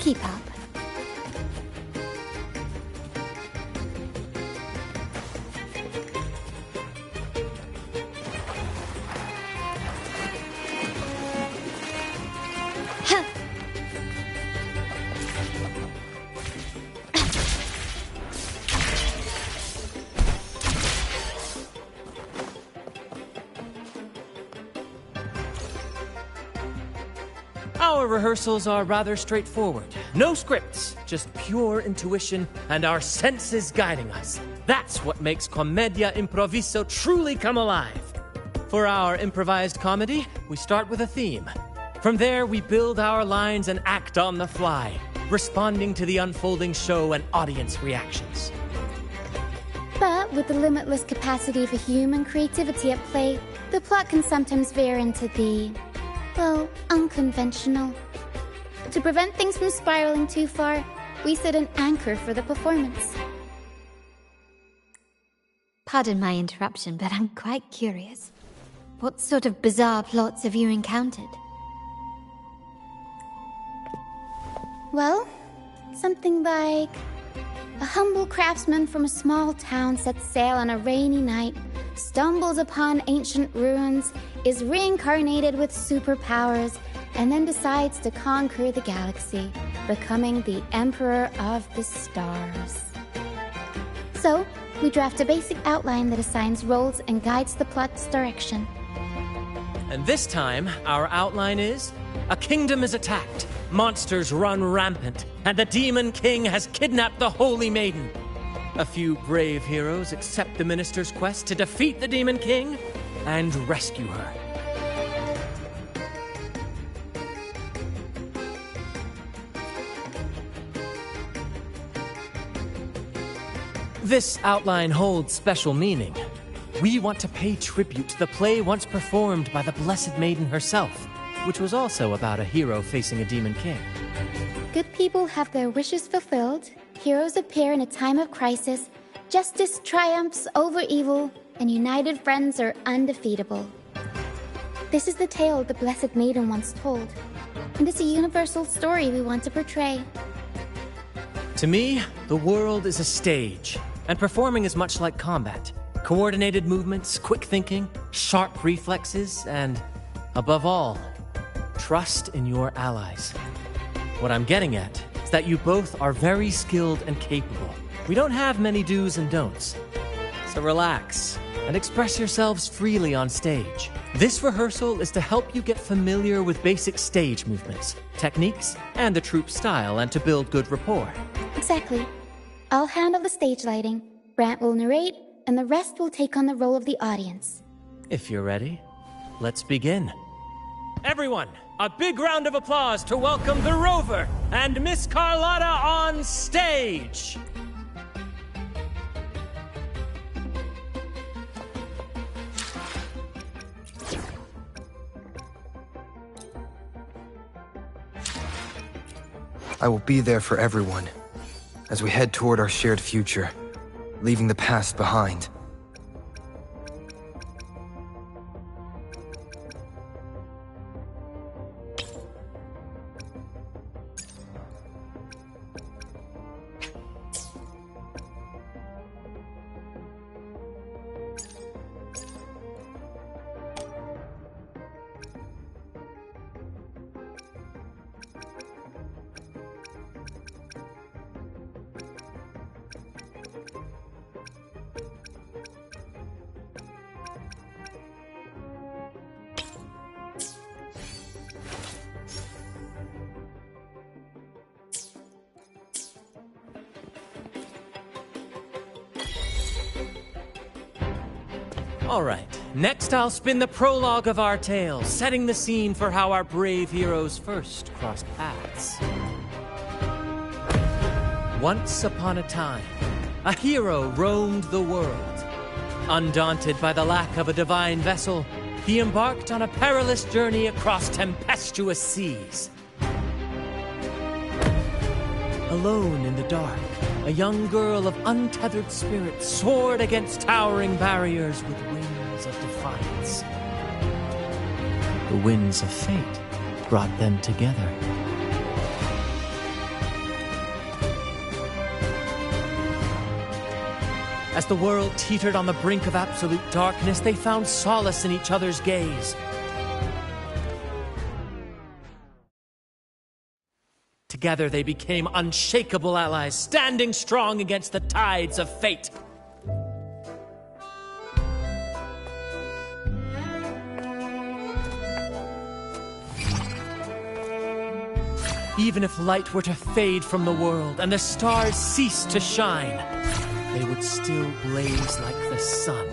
Keep up. Our rehearsals are rather straightforward. No scripts, just pure intuition and our senses guiding us. That's what makes Commedia Improviso truly come alive. For our improvised comedy, we start with a theme. From there, we build our lines and act on the fly, responding to the unfolding show and audience reactions. But with the limitless capacity for human creativity at play, the plot can sometimes veer into the, well, unconventional. To prevent things from spiraling too far, we set an anchor for the performance. Pardon my interruption, but I'm quite curious. What sort of bizarre plots have you encountered? Well, something like a humble craftsman from a small town sets sail on a rainy night, stumbles upon ancient ruins, is reincarnated with superpowers, and then decides to conquer the galaxy, becoming the Emperor of the Stars. So, we draft a basic outline that assigns roles and guides the plot's direction. And this time, our outline is: a kingdom is attacked, monsters run rampant, and the Demon King has kidnapped the Holy Maiden. A few brave heroes accept the minister's quest to defeat the Demon King and rescue her. This outline holds special meaning. We want to pay tribute to the play once performed by the Blessed Maiden herself, which was also about a hero facing a Demon King. Good people have their wishes fulfilled, heroes appear in a time of crisis, justice triumphs over evil, and united friends are undefeatable. This is the tale the Blessed Maiden once told, and it's a universal story we want to portray. To me, the world is a stage, and performing is much like combat. Coordinated movements, quick thinking, sharp reflexes, and, above all, trust in your allies. What I'm getting at is that you both are very skilled and capable. We don't have many do's and don'ts. So relax and express yourselves freely on stage. This rehearsal is to help you get familiar with basic stage movements, techniques, and the troupe style, and to build good rapport. Exactly. I'll handle the stage lighting, Brant will narrate, and the rest will take on the role of the audience. If you're ready, let's begin. Everyone, a big round of applause to welcome the Rover and Miss Carlotta on stage! I will be there for everyone as we head toward our shared future, leaving the past behind. All right, next I'll spin the prologue of our tale, setting the scene for how our brave heroes first crossed paths. Once upon a time, a hero roamed the world. Undaunted by the lack of a divine vessel, he embarked on a perilous journey across tempestuous seas. Alone in the dark, a young girl of untethered spirit soared against towering barriers with wings of defiance. The winds of fate brought them together. As the world teetered on the brink of absolute darkness, they found solace in each other's gaze. Together they became unshakable allies, standing strong against the tides of fate. Even if light were to fade from the world and the stars cease to shine, they would still blaze like the sun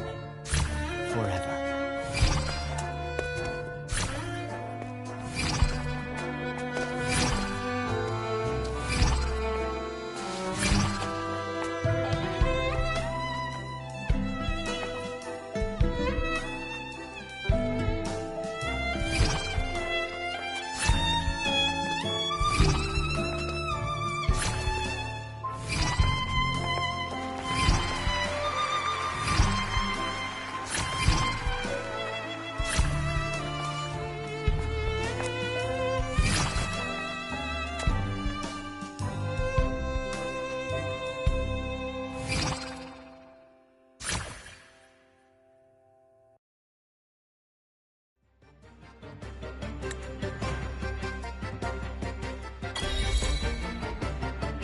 forever.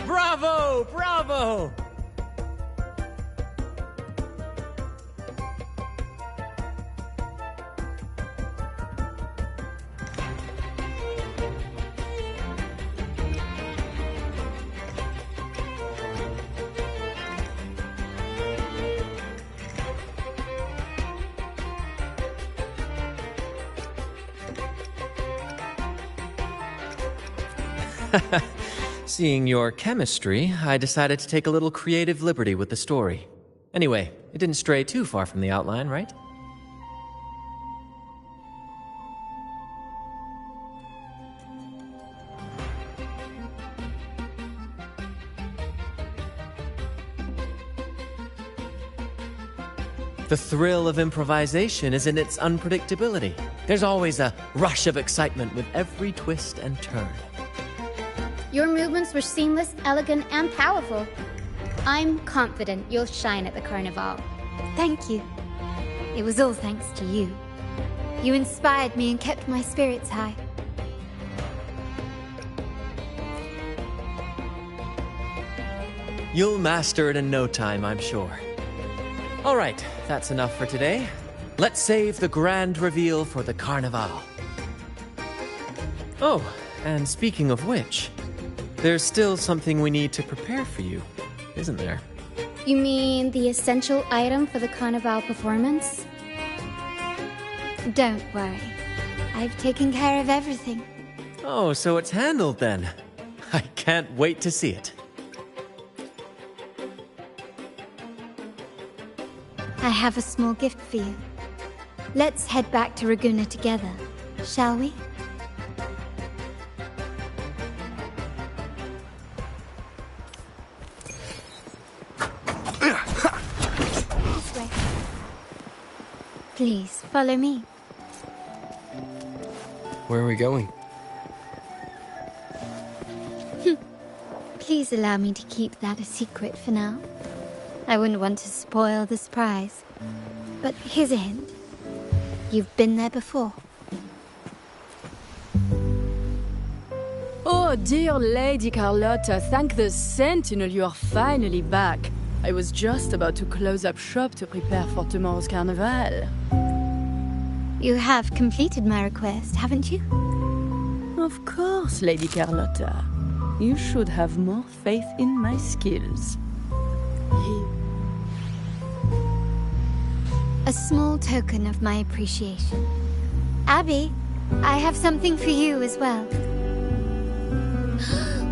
Bravo! Bravo! Seeing your chemistry, I decided to take a little creative liberty with the story. Anyway, it didn't stray too far from the outline, right? The thrill of improvisation is in its unpredictability. There's always a rush of excitement with every twist and turn. Your movements were seamless, elegant, and powerful. I'm confident you'll shine at the Carnival. Thank you. It was all thanks to you. You inspired me and kept my spirits high. You'll master it in no time, I'm sure. All right, that's enough for today. Let's save the grand reveal for the Carnival. Oh, and speaking of which, there's still something we need to prepare for you, isn't there? You mean the essential item for the Carnival performance? Don't worry. I've taken care of everything. Oh, so it's handled then. I can't wait to see it. I have a small gift for you. Let's head back to Raguna together, shall we? This way. Please, follow me. Where are we going? Please allow me to keep that a secret for now. I wouldn't want to spoil the surprise. But here's a hint. You've been there before. Oh, dear Lady Carlotta, thank the Sentinel you are finally back. I was just about to close up shop to prepare for tomorrow's Carnival. You have completed my request, haven't you? Of course, Lady Carlotta. You should have more faith in my skills. A small token of my appreciation. Abby, I have something for you as well.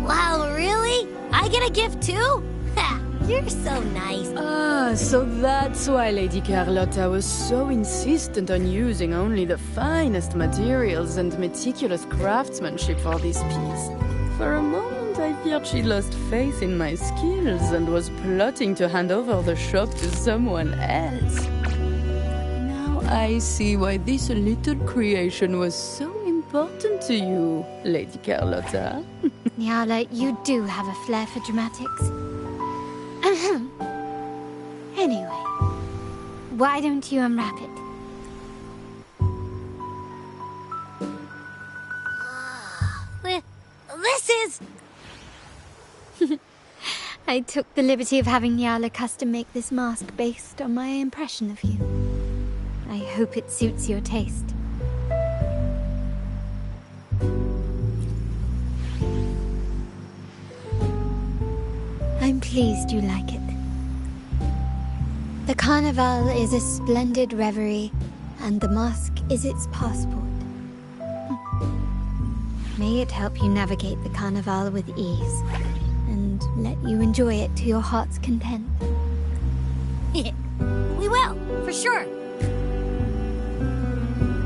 Wow, really? I get a gift too? Ha! You're so nice. Ah, so that's why Lady Carlotta was so insistent on using only the finest materials and meticulous craftsmanship for this piece. For a moment, I feared she lost faith in my skills and was plotting to hand over the shop to someone else. Now I see why this little creation was so important to you, Lady Carlotta. Nyala, you do have a flair for dramatics. Anyway, why don't you unwrap it? This is... I took the liberty of having Nyala custom make this mask based on my impression of you. I hope it suits your taste. I'm pleased you like it. The Carnival is a splendid reverie, and the mask is its passport. May it help you navigate the Carnival with ease, and let you enjoy it to your heart's content. We will, for sure.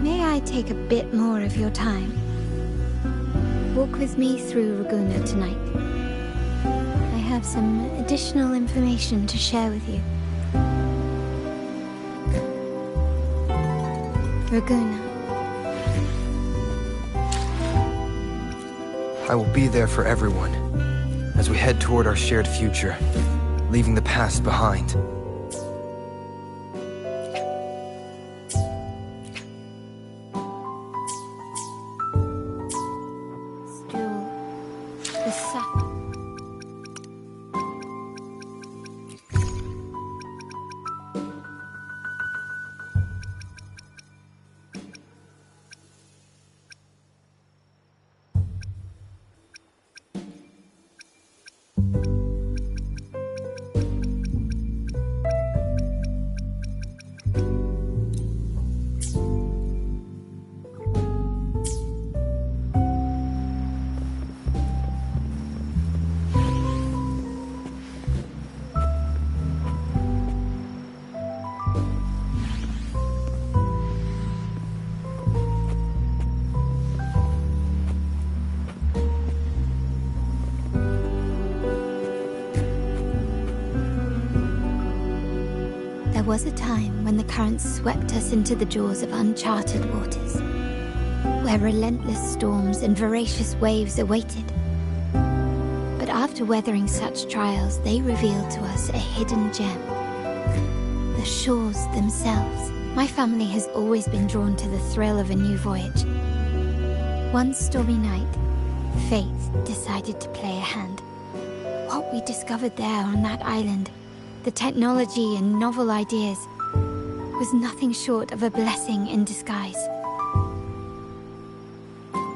May I take a bit more of your time? Walk with me through Raguna tonight. I have some additional information to share with you. Raguna. I will be there for everyone, as we head toward our shared future, leaving the past behind. Stool. The sack. There was a time when the currents swept us into the jaws of uncharted waters, where relentless storms and voracious waves awaited. But after weathering such trials, they revealed to us a hidden gem. The shores themselves. My family has always been drawn to the thrill of a new voyage. One stormy night, fate decided to play a hand. What we discovered there on that island, the technology and novel ideas, was nothing short of a blessing in disguise.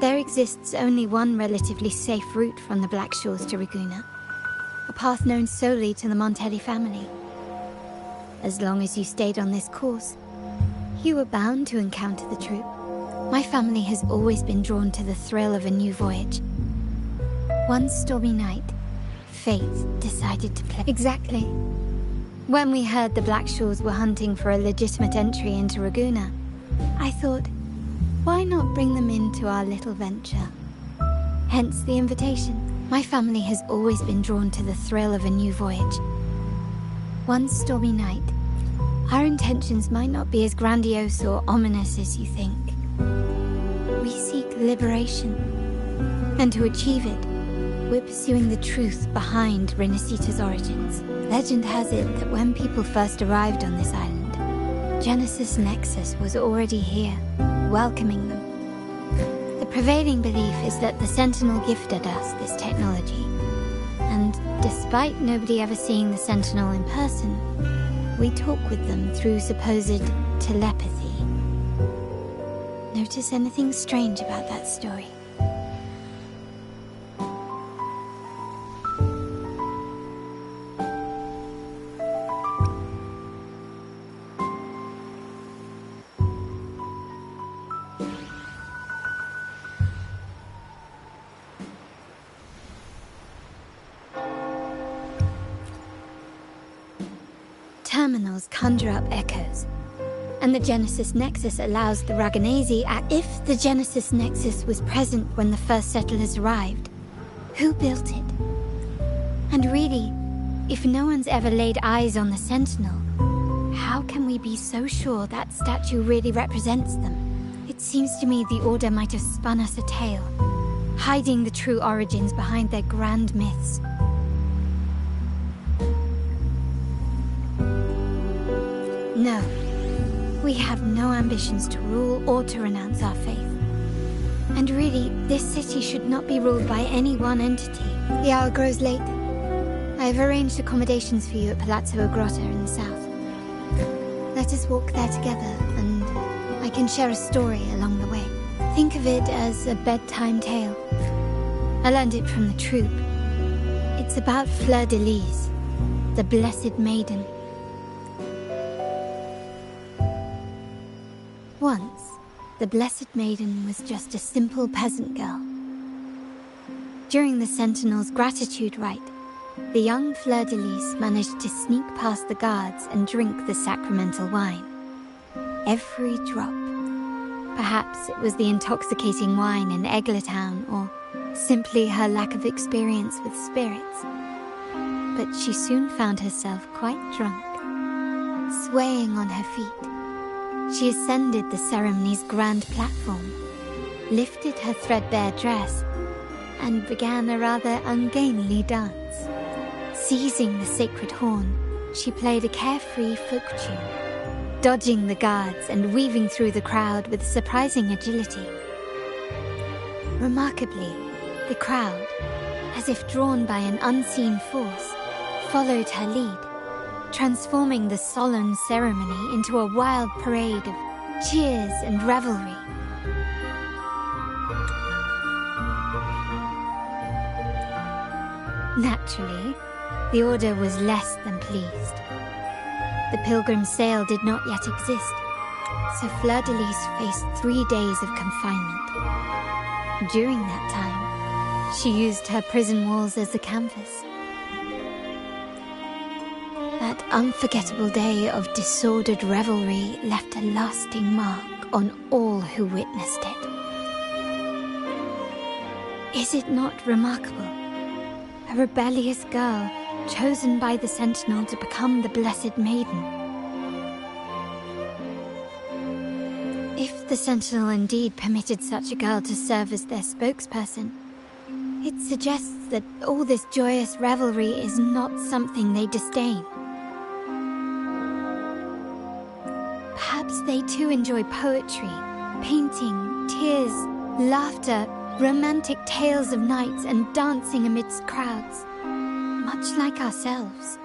There exists only one relatively safe route from the Black Shores to Raguna, a path known solely to the Montelli family. As long as you stayed on this course, you were bound to encounter the troop. My family has always been drawn to the thrill of a new voyage. One stormy night, fate decided to play. Exactly. When we heard the Black Shores were hunting for a legitimate entry into Raguna, I thought, why not bring them into our little venture? Hence the invitation. My family has always been drawn to the thrill of a new voyage. One stormy night, our intentions might not be as grandiose or ominous as you think. We seek liberation, and to achieve it, we're pursuing the truth behind Renacita's origins. Legend has it that when people first arrived on this island, Genesis Nexus was already here, welcoming them. The prevailing belief is that the Sentinel gifted us this technology, and despite nobody ever seeing the Sentinel in person, we talk with them through supposed telepathy. Notice anything strange about that story? Terminals conjure up echoes, and the Genesis Nexus allows the Raganese if the Genesis Nexus was present when the first settlers arrived, who built it? And really, if no one's ever laid eyes on the Sentinel, how can we be so sure that statue really represents them? It seems to me the Order might have spun us a tale, hiding the true origins behind their grand myths. No. We have no ambitions to rule or to renounce our faith. And really, this city should not be ruled by any one entity. The hour grows late. I have arranged accommodations for you at Palazzo Grotta in the south. Let us walk there together, and I can share a story along the way. Think of it as a bedtime tale. I learned it from the troupe. It's about Fleur de Lis, the Blessed Maiden. Once, the Blessed Maiden was just a simple peasant girl. During the Sentinel's gratitude rite, the young Fleur de Lis managed to sneak past the guards and drink the sacramental wine. Every drop. Perhaps it was the intoxicating wine in Eggletown, or simply her lack of experience with spirits. But she soon found herself quite drunk. Swaying on her feet, she ascended the ceremony's grand platform, lifted her threadbare dress, and began a rather ungainly dance. Seizing the sacred horn, she played a carefree folk tune, dodging the guards and weaving through the crowd with surprising agility. Remarkably, the crowd, as if drawn by an unseen force, followed her lead, transforming the solemn ceremony into a wild parade of cheers and revelry. Naturally, the Order was less than pleased. The pilgrim sale did not yet exist, so Fleur de Lis faced 3 days of confinement. During that time, she used her prison walls as a canvas. That unforgettable day of disordered revelry left a lasting mark on all who witnessed it. Is it not remarkable? A rebellious girl, chosen by the Sentinel to become the Blessed Maiden. If the Sentinel indeed permitted such a girl to serve as their spokesperson, it suggests that all this joyous revelry is not something they disdain. Perhaps they too enjoy poetry, painting, tears, laughter, romantic tales of knights, and dancing amidst crowds, much like ourselves.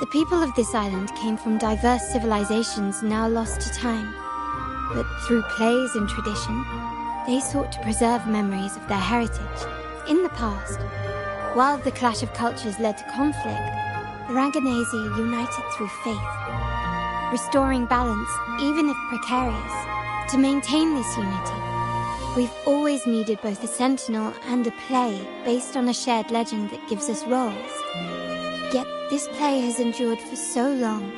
The people of this island came from diverse civilizations now lost to time, but through plays and tradition, they sought to preserve memories of their heritage. In the past, while the clash of cultures led to conflict, the Ragganese united through faith, restoring balance, even if precarious. To maintain this unity, we've always needed both a sentinel and a play based on a shared legend that gives us roles. Yet this play has endured for so long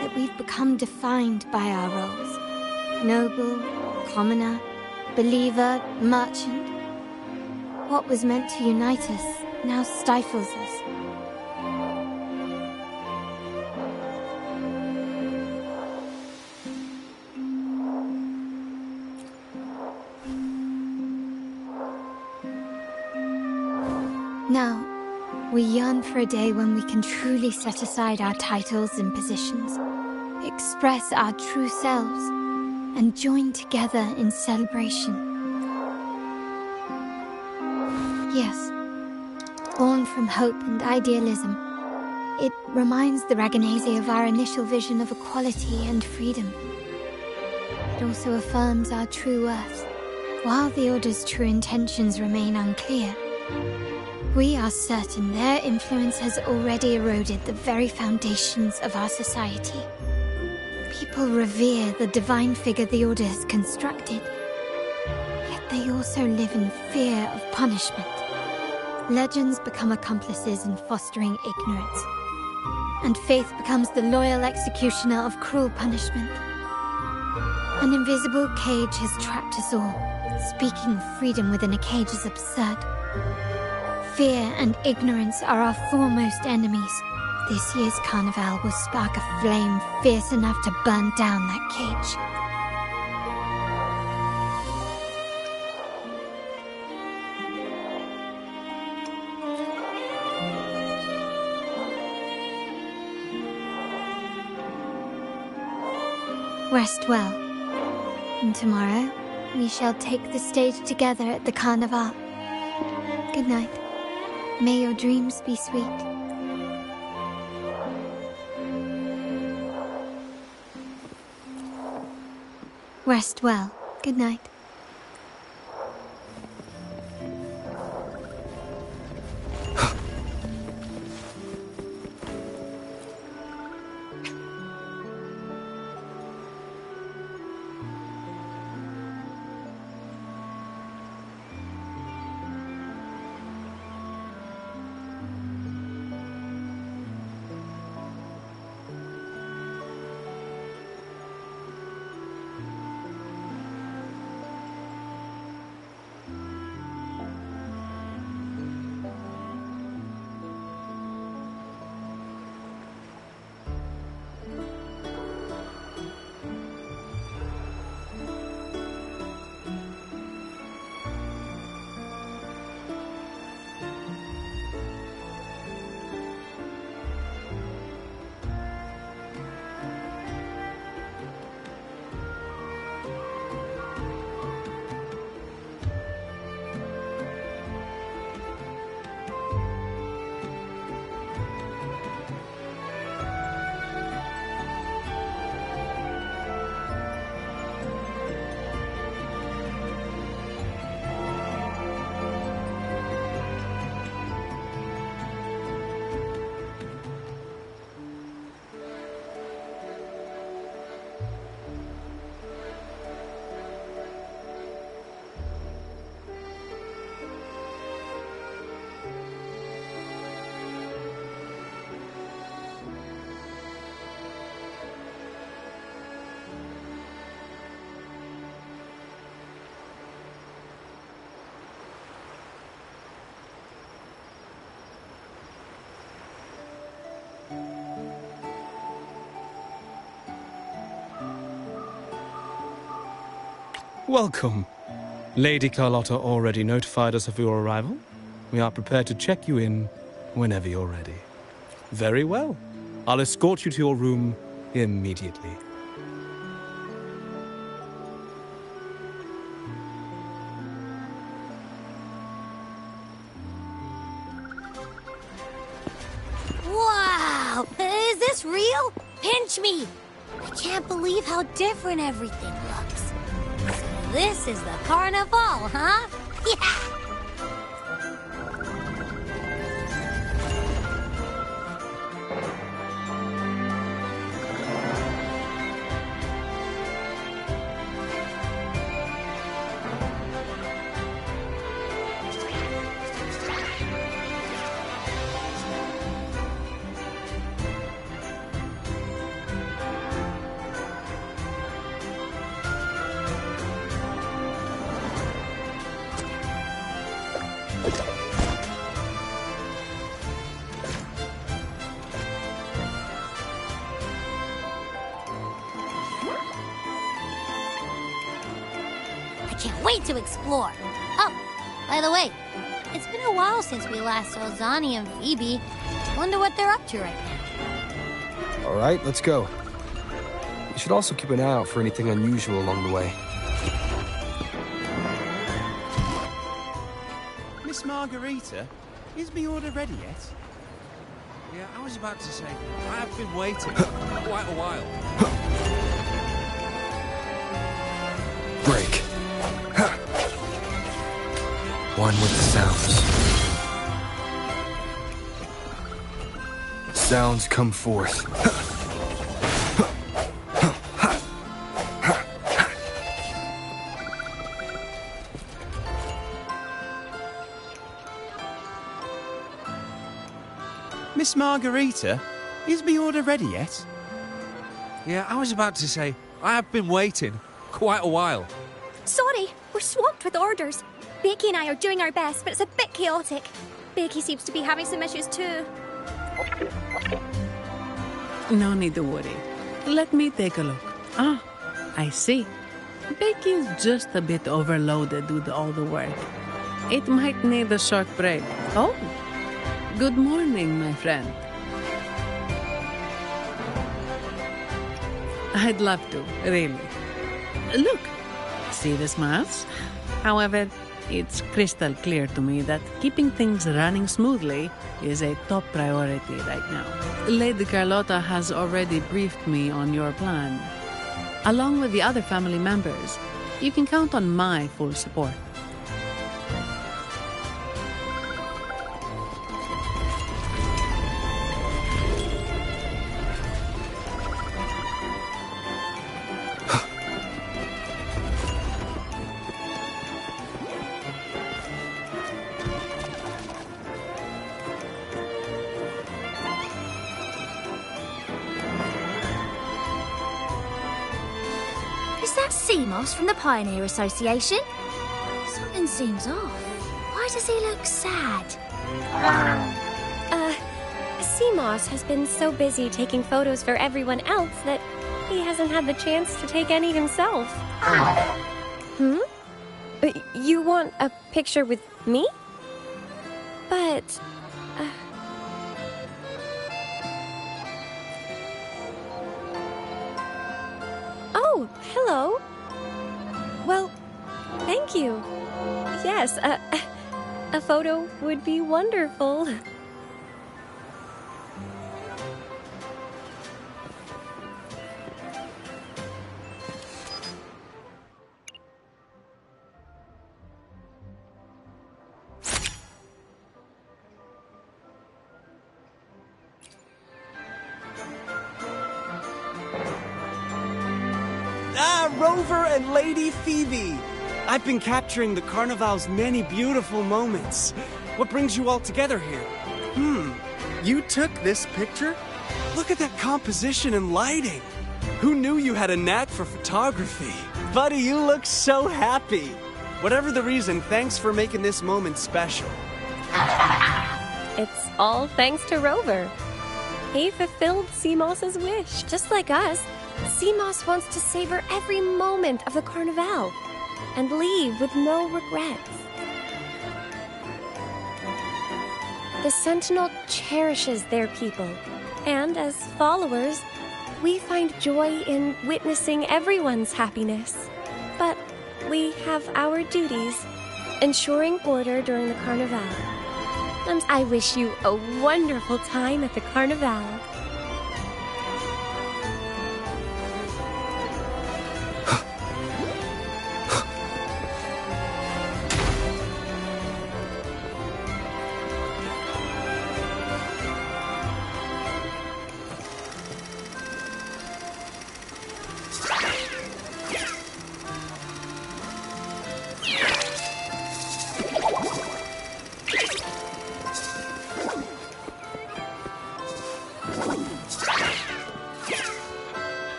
that we've become defined by our roles. Noble, commoner, believer, merchant. What was meant to unite us now stifles us. Now, we yearn for a day when we can truly set aside our titles and positions, express our true selves, and join together in celebration. Yes, born from hope and idealism, it reminds the Ragganese of our initial vision of equality and freedom. It also affirms our true worth. While the Order's true intentions remain unclear, we are certain their influence has already eroded the very foundations of our society. People revere the divine figure the Order has constructed, yet they also live in fear of punishment. Legends become accomplices in fostering ignorance, and faith becomes the loyal executioner of cruel punishment. An invisible cage has trapped us all. Speaking of freedom within a cage is absurd. Fear and ignorance are our foremost enemies. This year's carnival will spark a flame fierce enough to burn down that cage. Rest well, and tomorrow we shall take the stage together at the carnival. Good night. May your dreams be sweet. Rest well. Good night. Welcome. Lady Carlotta already notified us of your arrival. We are prepared to check you in whenever you're ready. Very well. I'll escort you to your room immediately. Wow! Is this real? Pinch me! I can't believe how different everything looks. So this is the carnival, huh? Yeah! Can't wait to explore. Oh, by the way, it's been a while since we last saw Zani and Phoebe. Wonder what they're up to right now. All right, let's go. You should also keep an eye out for anything unusual along the way. Miss Margarita, is my order ready yet? Yeah, I was about to say, I've been waiting quite a while. Break. One with the sounds. Sounds come forth. Miss Margarita, is my order ready yet? Yeah, I was about to say, I have been waiting quite a while. Sorry, we're swamped with orders. Becky and I are doing our best, but it's a bit chaotic. Becky seems to be having some issues too. No need to worry. Let me take a look. Ah, I see. Becky is just a bit overloaded with all the work. It might need a short break. Oh, good morning, my friend. I'd love to, really. Look, see this mouse? However, it's crystal clear to me that keeping things running smoothly is a top priority right now. Lady Carlotta has already briefed me on your plan. Along with the other family members, you can count on my full support. Is that Seamoss from the Pioneer Association? Something seems off. Why does he look sad? Seamoss has been so busy taking photos for everyone else that he hasn't had the chance to take any himself. You want a picture with me? But... Oh, hello. Well, thank you. Yes, a photo would be wonderful. Rover and Lady Phoebe! I've been capturing the Carnival's many beautiful moments. What brings you all together here? You took this picture? Look at that composition and lighting. Who knew you had a knack for photography? Buddy, you look so happy. Whatever the reason, thanks for making this moment special. It's all thanks to Rover. He fulfilled Seamoss's wish. Just like us, Seamoss wants to savor every moment of the Carnival and leave with no regrets. The Sentinel cherishes their people, and as followers, we find joy in witnessing everyone's happiness. But we have our duties, ensuring order during the Carnival. And I wish you a wonderful time at the Carnival.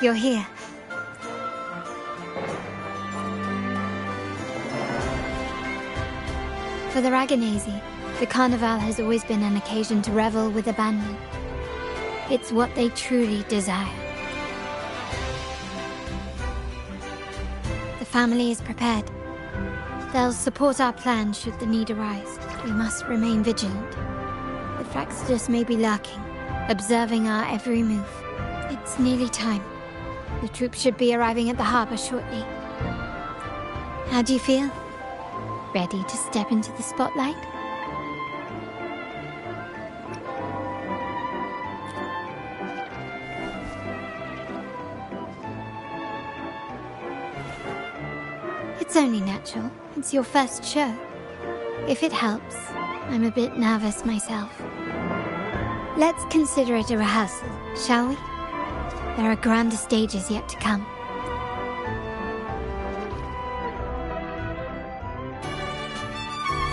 You're here. For the Raganazi, the Carnival has always been an occasion to revel with abandon. It's what they truly desire. The family is prepared. They'll support our plan should the need arise. We must remain vigilant. The Fraxidus may be lurking, observing our every move. It's nearly time. The troops should be arriving at the harbor shortly. How do you feel? Ready to step into the spotlight? It's only natural. It's your first show. if it helps. I'm a bit nervous myself. Let's consider it a rehearsal, shall we? There are grander stages yet to come.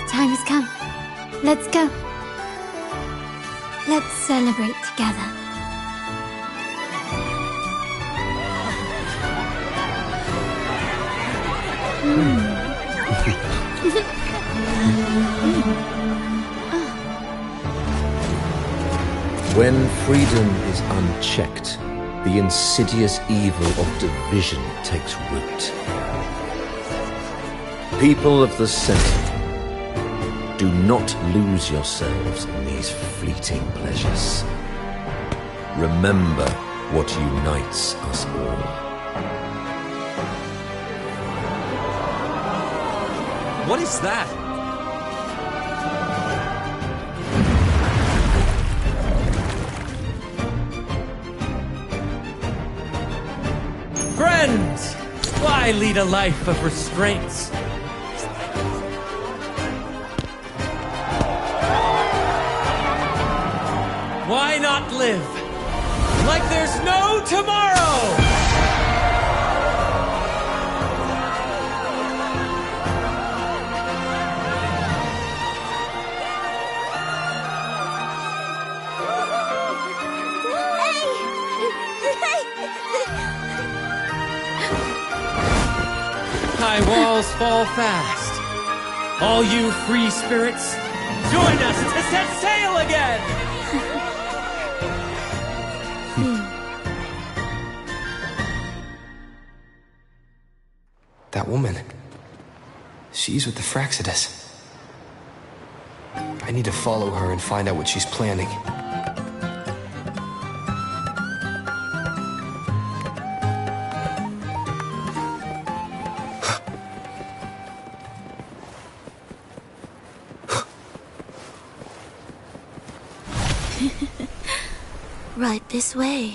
The time has come. Let's go. Let's celebrate together. When freedom is unchecked, the insidious evil of division takes root. People of the Sentinel, do not lose yourselves in these fleeting pleasures. Remember what unites us all. What is that? Friends! Why lead a life of restraints? Why not live like there's no tomorrow? High walls fall fast. All you free spirits, join us to set sail again! That woman. She's with the Fraxidus. I need to follow her and find out what she's planning. Right this way.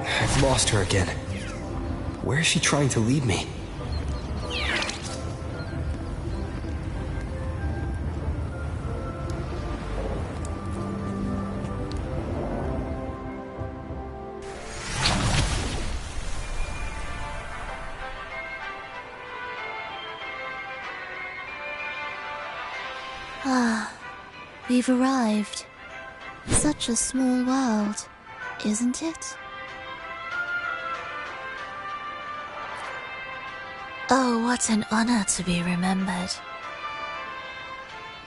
I've lost her again. Where is she trying to lead me? Ah, we've arrived. Such a small world, isn't it? Oh, what an honor to be remembered.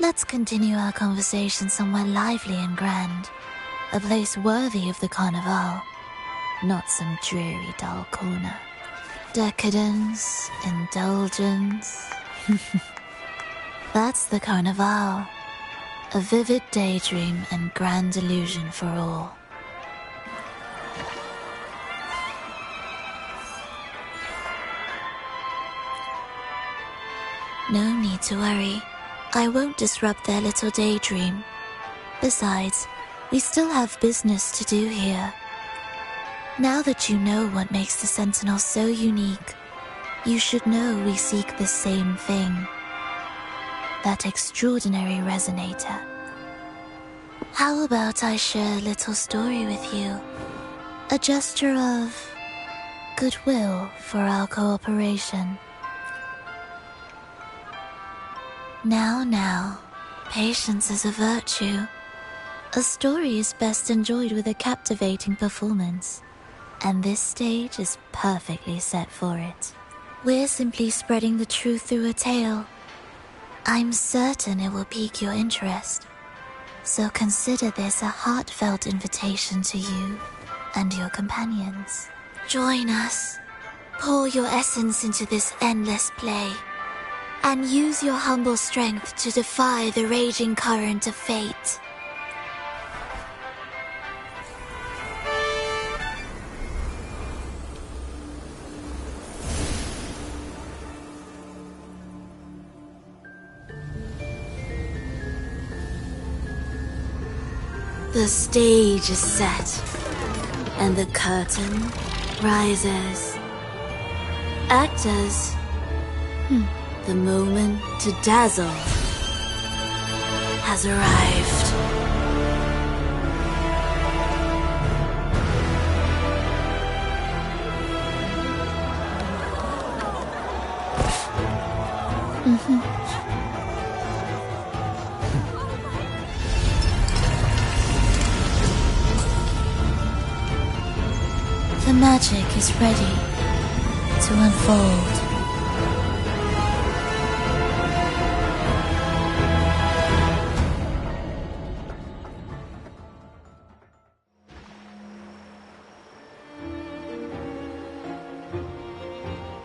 Let's continue our conversation somewhere lively and grand. A place worthy of the Carnival. Not some dreary, dull corner. Decadence, indulgence. That's the Carnival. A vivid daydream and grand illusion for all. No need to worry. I won't disrupt their little daydream. Besides, we still have business to do here. Now that you know what makes the Sentinel so unique, you should know we seek the same thing. That extraordinary resonator. How about I share a little story with you? A gesture of goodwill for our cooperation. Now, patience is a virtue. A story is best enjoyed with a captivating performance, and this stage is perfectly set for it. We're simply spreading the truth through a tale. I'm certain it will pique your interest, so consider this a heartfelt invitation to you and your companions. Join us, pour your essence into this endless play, and use your humble strength to defy the raging current of fate. The stage is set, and the curtain rises. Actors, the moment to dazzle has arrived. The magic is ready to unfold.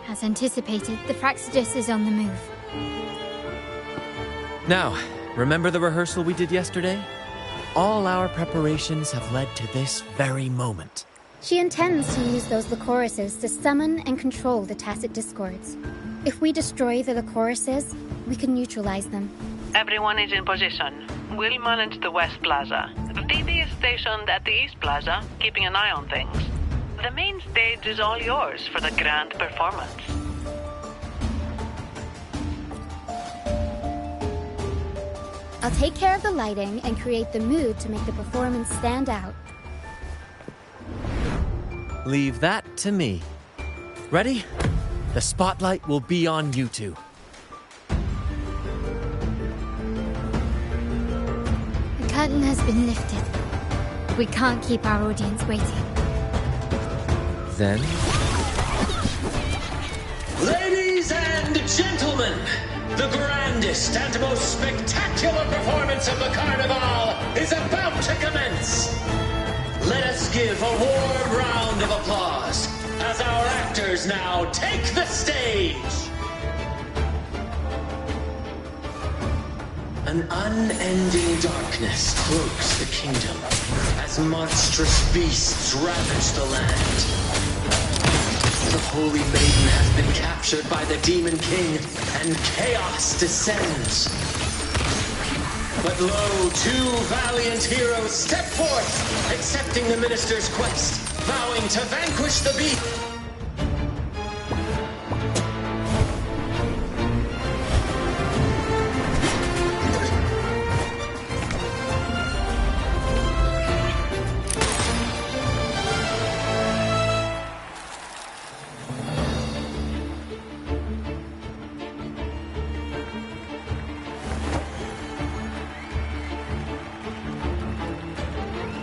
As anticipated, the Fraxidus is on the move. Now, remember the rehearsal we did yesterday? All our preparations have led to this very moment. She intends to use those Lycoruses to summon and control the Tacit Discords. If we destroy the Lycoruses, we can neutralize them. Everyone is in position. We'll manage the West Plaza. Phoebe is stationed at the East Plaza, keeping an eye on things. The main stage is all yours for the grand performance. I'll take care of the lighting and create the mood to make the performance stand out. Leave that to me. Ready? The spotlight will be on you two. The curtain has been lifted. We can't keep our audience waiting. Then... Ladies and gentlemen, the grandest and most spectacular performance of the Carnival is about to commence. Let us give a warm round of applause as our actors now take the stage. An unending darkness cloaks the kingdom as monstrous beasts ravage the land. The Holy Maiden has been captured by the Demon King, and chaos descends. But lo, two valiant heroes step forth, accepting the minister's quest, vowing to vanquish the beast.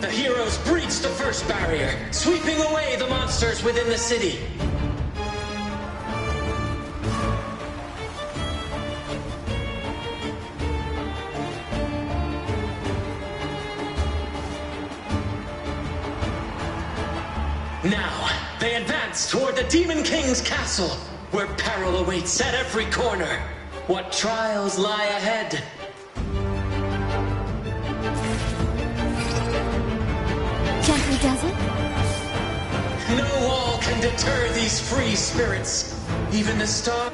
The heroes breach the first barrier, sweeping away the monsters within the city. Now, they advance toward the Demon King's castle, where peril awaits at every corner. What trials lie ahead? Gently does it? No wall can deter these free spirits. Even the star...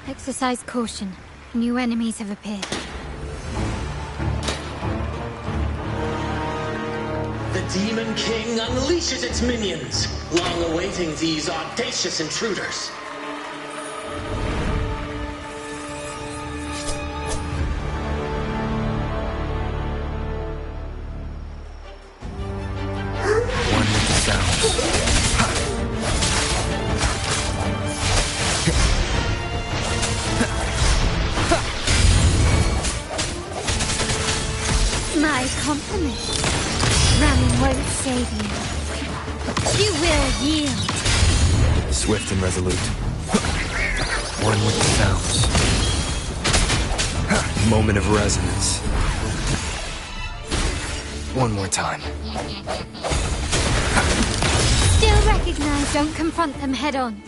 Exercise caution. New enemies have appeared. The Demon King unleashes its minions, long awaiting these audacious intruders. My compliment. Running won't save you. You will yield. Swift and resolute. One with the sounds. Moment of resonance. One more time. Still recognize, don't confront them head on.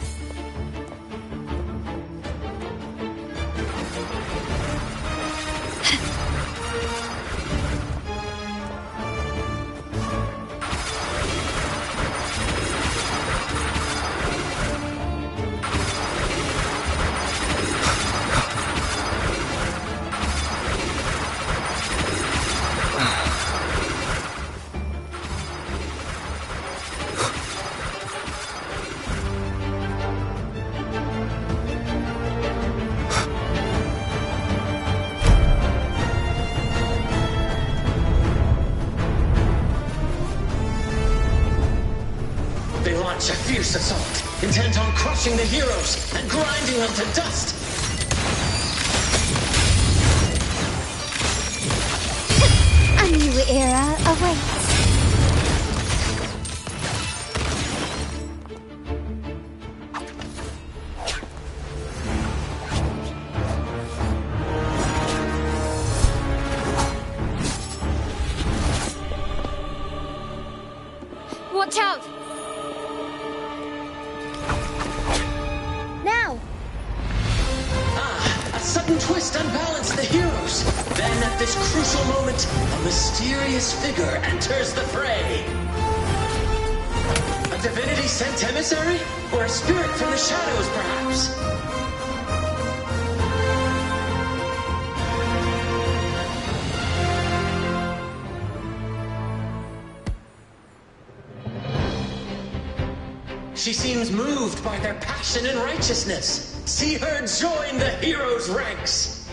launch a fierce assault, intent on crushing the heroes and grinding them to dust. A new era awaits. Watch out! Now! A sudden twist unbalanced the heroes. Then at this crucial moment, a mysterious figure enters the fray. A divinity sent emissary? Or a spirit from the shadows, perhaps? She seems moved by their passion and righteousness. See her join the heroes' ranks.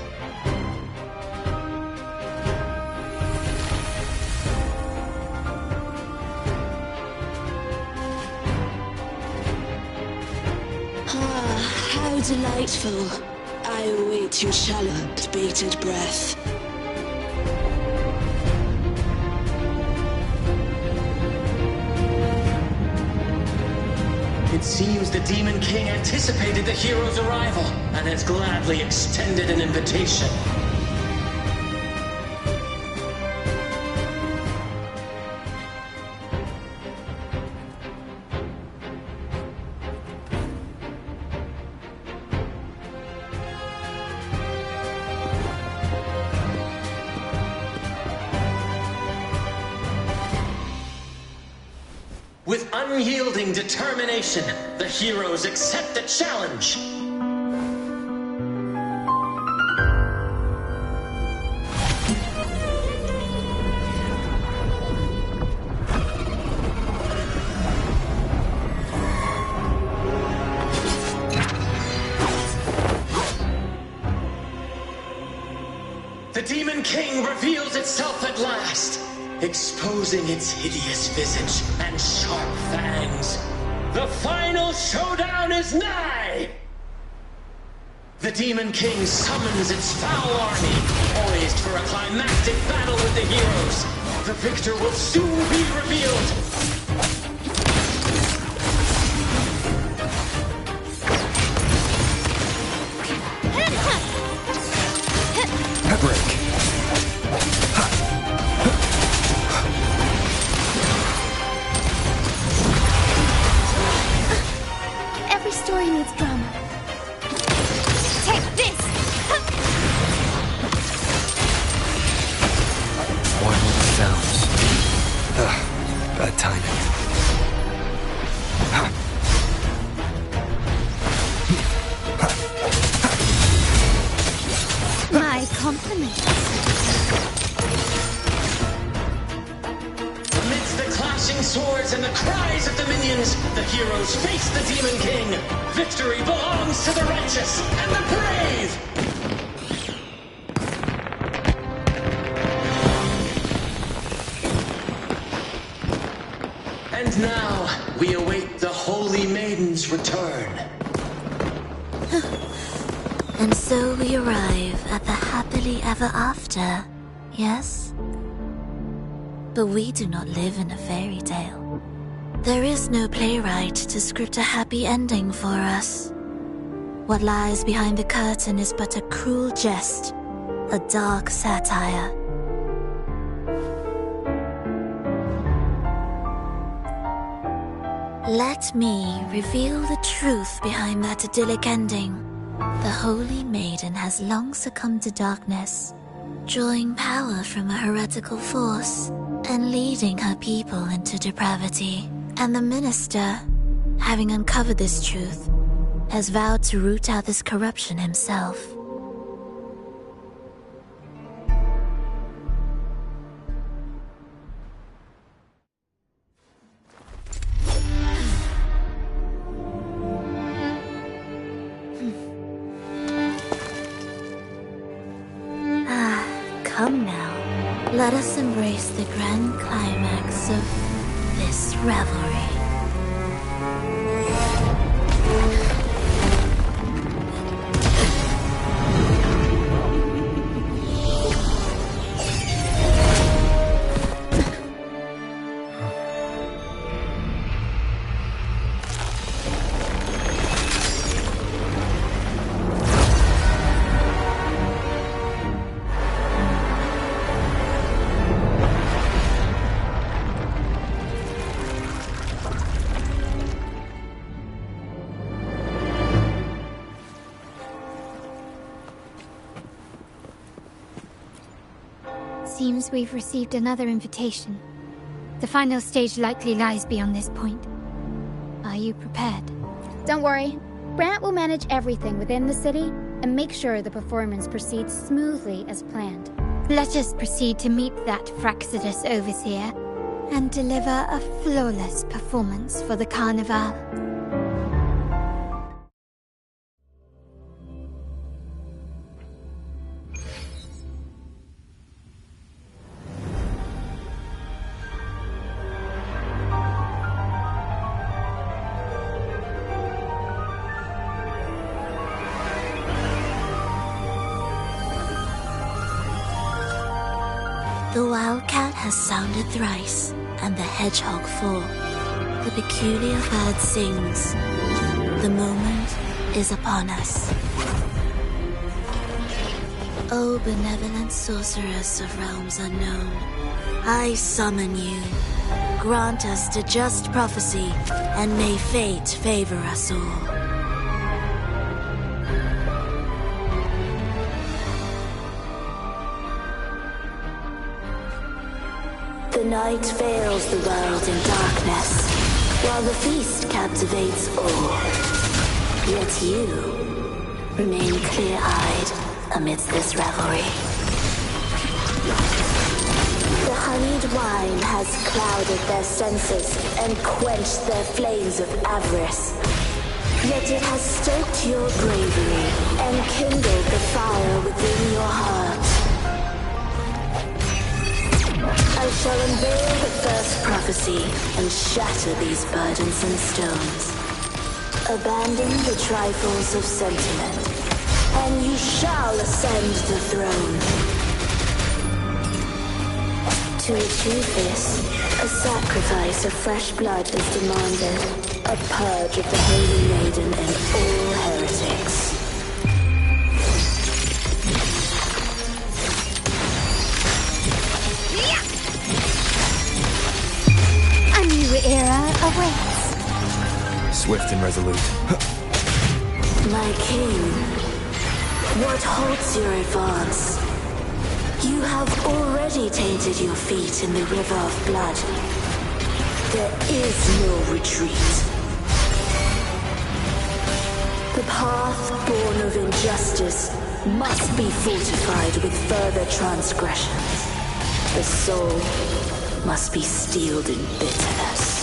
Ah, how delightful. I await your shallow, bated breath. It seems the Demon King anticipated the hero's arrival and has gladly extended an invitation. With unyielding determination, the heroes accept the challenge. The Demon King reveals itself at last, exposing its hideous visage and sharp fangs. The final showdown is nigh! The Demon King summons its foul army, poised for a climactic battle with the heroes. The victor will soon be revealed. Break. Every story needs drama. Take this! One with the sounds. Bad timing. My compliments. Amidst the clashing swords and the cries of the minions, the heroes face the Demon King. Victory belongs to the righteous and the brave! And now, we await the Holy Maiden's return. And so we arrive at the happily ever after, yes? But we do not live in a fairy tale. There is no playwright to script a happy ending for us. What lies behind the curtain is but a cruel jest, a dark satire. Let me reveal the truth behind that idyllic ending. The Holy Maiden has long succumbed to darkness, drawing power from a heretical force and leading her people into depravity. And the minister, having uncovered this truth, has vowed to root out this corruption himself. Come now, let us embrace the grand climax of this revelry. Seems we've received another invitation. The final stage likely lies beyond this point. Are you prepared? Don't worry. Brant will manage everything within the city and make sure the performance proceeds smoothly as planned. Let us proceed to meet that Fraxidus overseer and deliver a flawless performance for the Carnival. The wildcat has sounded thrice, and the hedgehog four. The peculiar bird sings. The moment is upon us. O benevolent sorceress of realms unknown, I summon you. Grant us to just prophecy, and may fate favor us all. The night veils the world in darkness, while the feast captivates all. Yet you remain clear-eyed amidst this revelry. The honeyed wine has clouded their senses and quenched their flames of avarice. Yet it has stoked your bravery and kindled the fire within your heart. I shall unveil the first prophecy and shatter these burdensome stones. Abandon the trifles of sentiment, and you shall ascend the throne. To achieve this, a sacrifice of fresh blood is demanded, a purge of the Holy Maiden and all heretics. A new era awaits. Swift and resolute. My king, what halts your advance? You have already tainted your feet in the river of blood. There is no retreat. The path born of injustice must be fortified with further transgressions. The soul must be steeled in bitterness.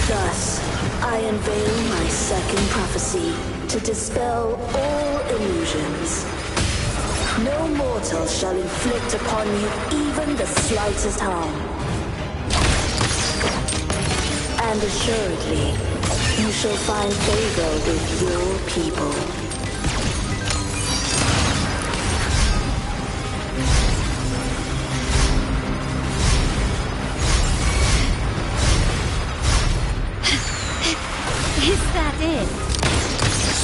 Thus, I unveil my second prophecy to dispel all illusions. No mortal shall inflict upon you even the slightest harm. And assuredly, you shall find favor with your people. Is that it?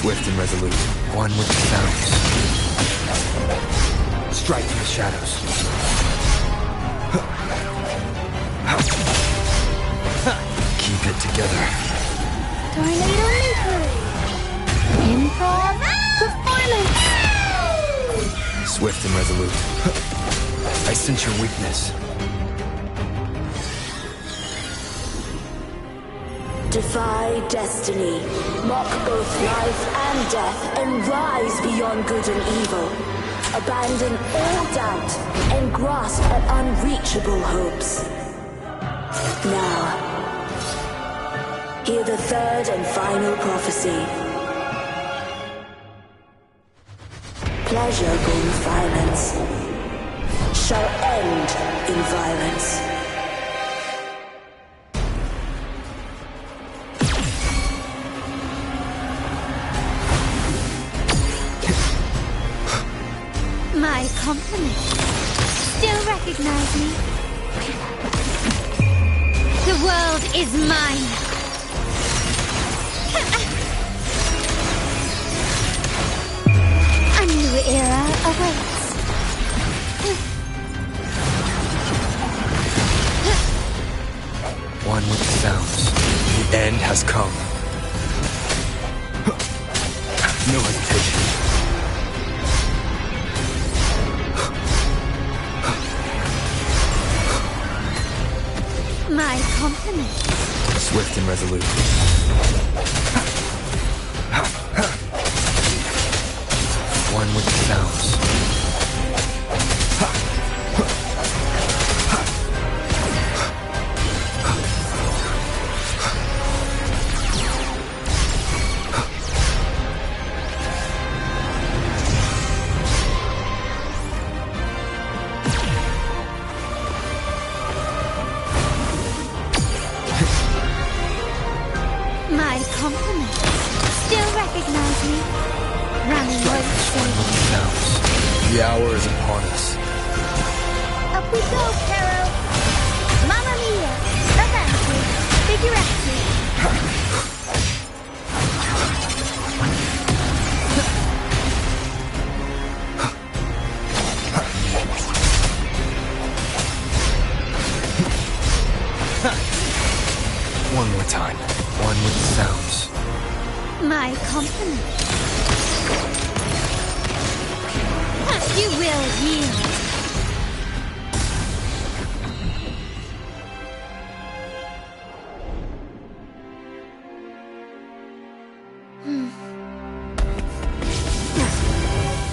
Swift and resolute, one with the sounds. Strike through the shadows. Keep it together. Tornado Maker! Improv performance! Swift and resolute. I sense your weakness. Defy destiny, mock both life and death, and rise beyond good and evil. Abandon all doubt and grasp at unreachable hopes. Now, hear the third and final prophecy. Pleasure born of violence shall end in violence. My compliments. Still recognize me? The world is mine. A new era awaits. One with the sounds. The end has come. No hesitation. My compliments. Swift and resolute. One with the sounds. My compliments. Still recognize me? Running won't save me. Sounds. The hour is upon us. Up we go, Caro! Mamma mia! Avanti! Figuretti! One more time. One with the sounds. My compliments. You will yield.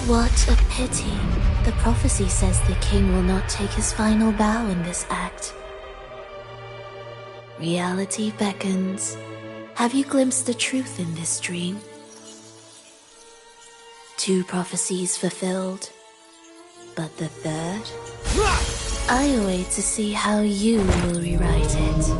What a pity. The prophecy says the king will not take his final bow in this act. Reality beckons. Have you glimpsed the truth in this dream? 2 prophecies fulfilled, but the third? I await to see how you will rewrite it.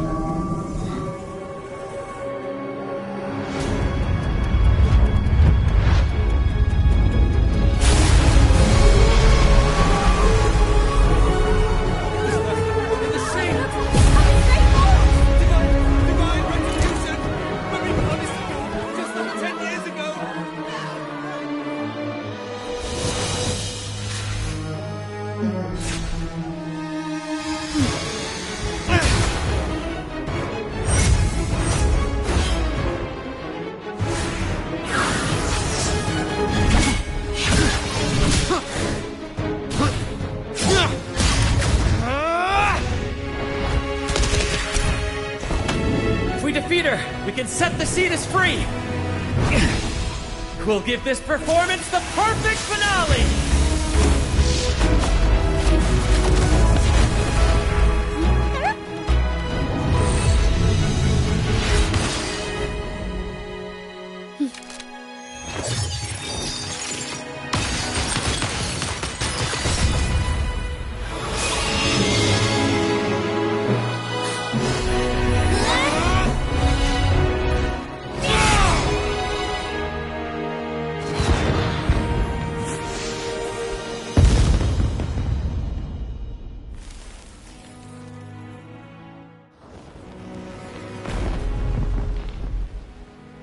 We can set the Cetus free! We'll give this performance the perfect finale!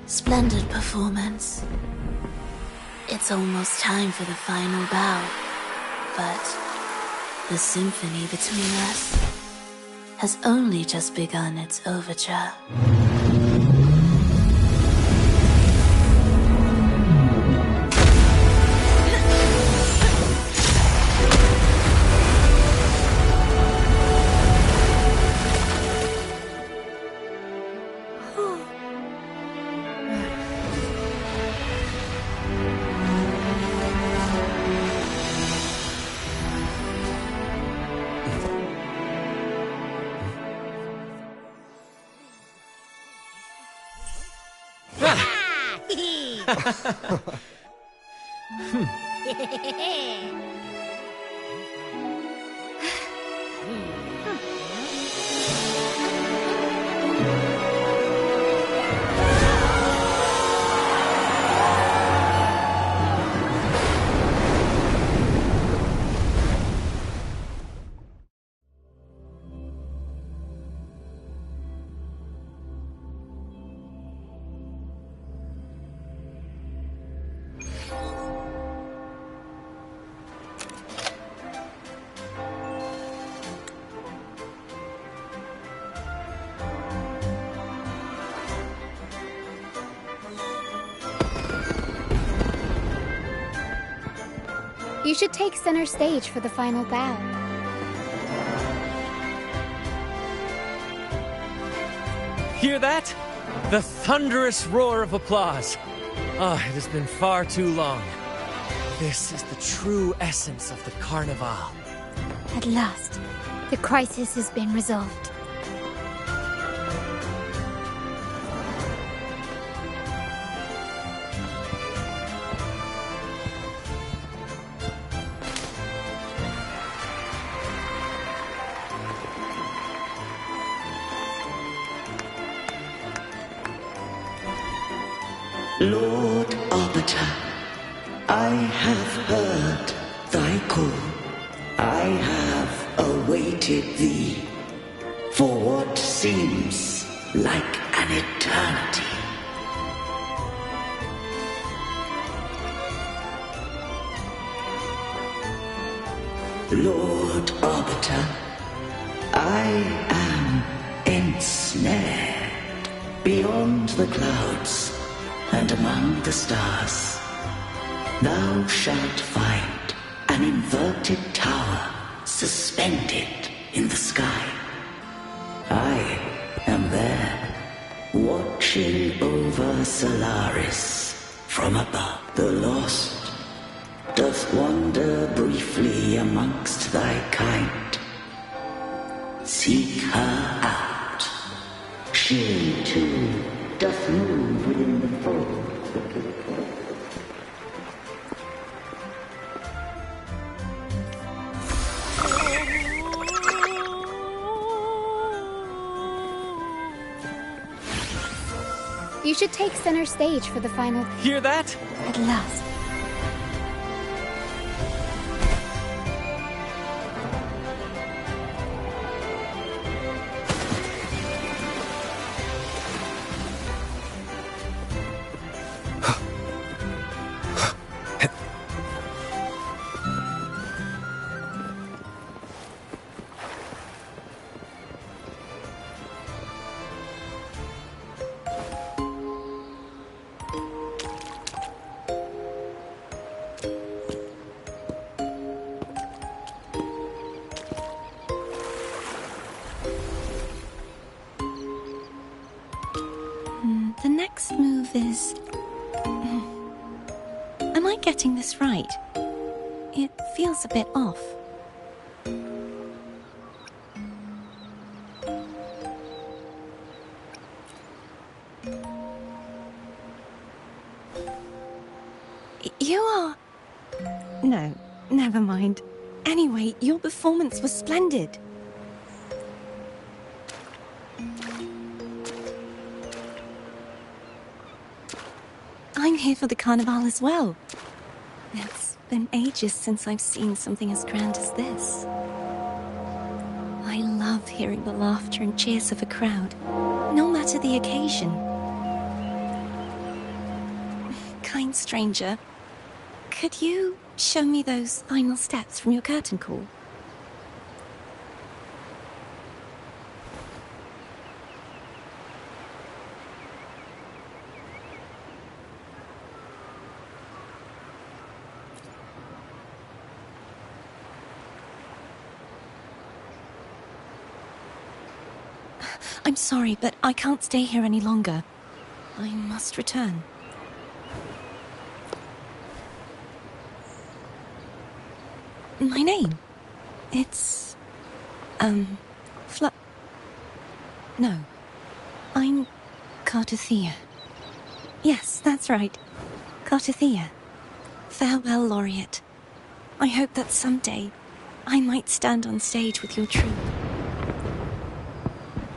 Splendid performance. It's almost time for the final bow, but the symphony between us has only just begun its overture. should take center stage for the final bow. Hear that? The thunderous roar of applause. Ah, it has been far too long. This is the true essence of the Carnival. At last, the crisis has been resolved. Lord Arbiter, I have heard thy call. I have awaited thee for what seems like an eternity. Lord Arbiter, I am ensnared beyond the clouds and among the stars. Thou shalt find an inverted tower suspended in the sky. I am there, watching over Solaris from above. The lost doth wander briefly amongst thy kind. Seek her out. She too doth move within the fold. You should take center stage for the final... Hear that? At last. The next move is... Am I getting this right? It feels a bit off. You are... No, never mind. Anyway, your performance was splendid. I'm here for the Carnival as well. It's been ages since I've seen something as grand as this. I love hearing the laughter and cheers of a crowd, no matter the occasion. Kind stranger, could you show me those final steps from your curtain call? I'm sorry, but I can't stay here any longer. I must return. My name? It's... No. I'm Cartothea. Yes, that's right. Cartothea. Farewell, Laureate. I hope that someday I might stand on stage with your troupe.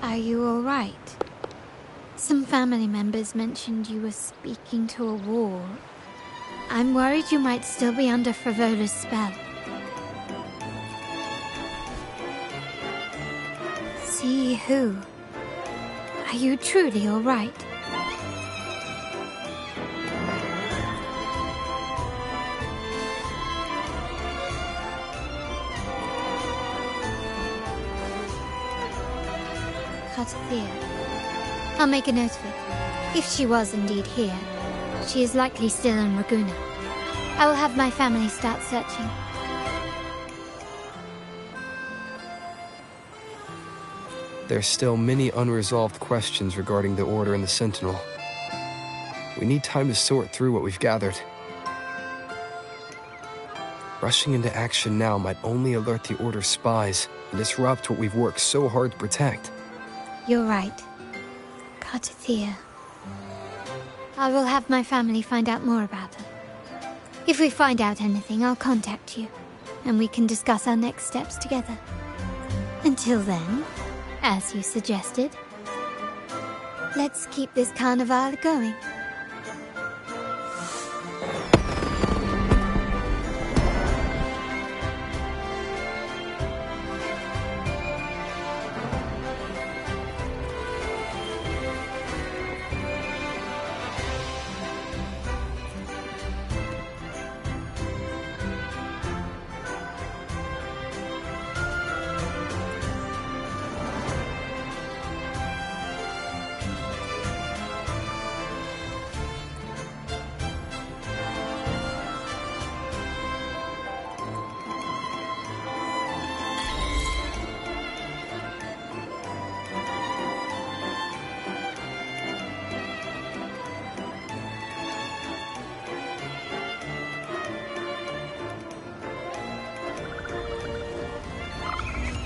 Are you all right? Some family members mentioned you were speaking to a wall. I'm worried you might still be under Frivola's spell. See who? Are you truly all right? Cartothea. I'll make a note of it. If she was indeed here, she is likely still in Ragusa. I will have my family start searching. There's still many unresolved questions regarding the Order and the Sentinel. We need time to sort through what we've gathered. Rushing into action now might only alert the Order's spies and disrupt what we've worked so hard to protect. You're right. Cartathea. I will have my family find out more about her. If we find out anything, I'll contact you, and we can discuss our next steps together. Until then, as you suggested, let's keep this carnival going.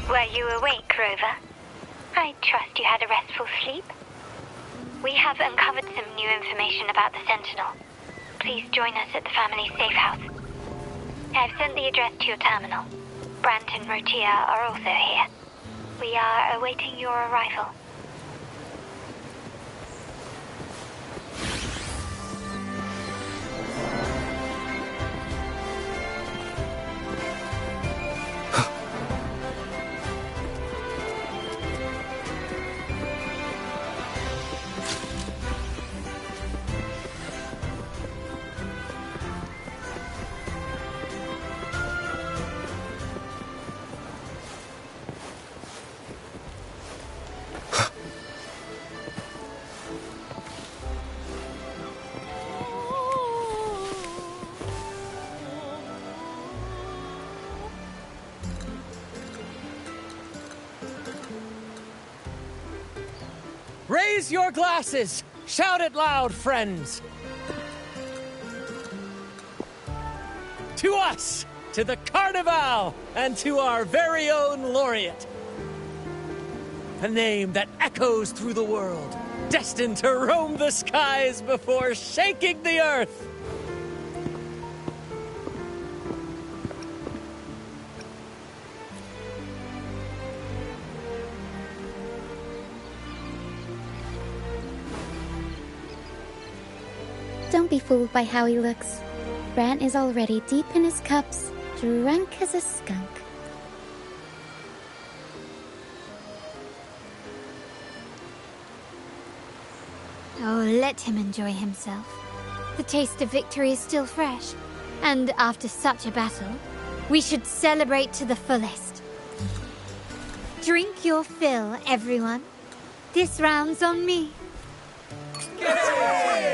Were you awake, Rover? I trust you had a restful sleep. We have uncovered some new information about the Sentinel. Please join us at the family's safe house. I've sent the address to your terminal. Brant and Rotia are also here. We are awaiting your arrival. Raise your glasses! Shout it loud, friends! To us! To the Carnival! And to our very own laureate! A name that echoes through the world, destined to roam the skies before shaking the earth! Don't be fooled by how he looks. Brant is already deep in his cups, drunk as a skunk. Oh, let him enjoy himself. The taste of victory is still fresh, and after such a battle, we should celebrate to the fullest. Drink your fill, everyone. This round's on me. Yay!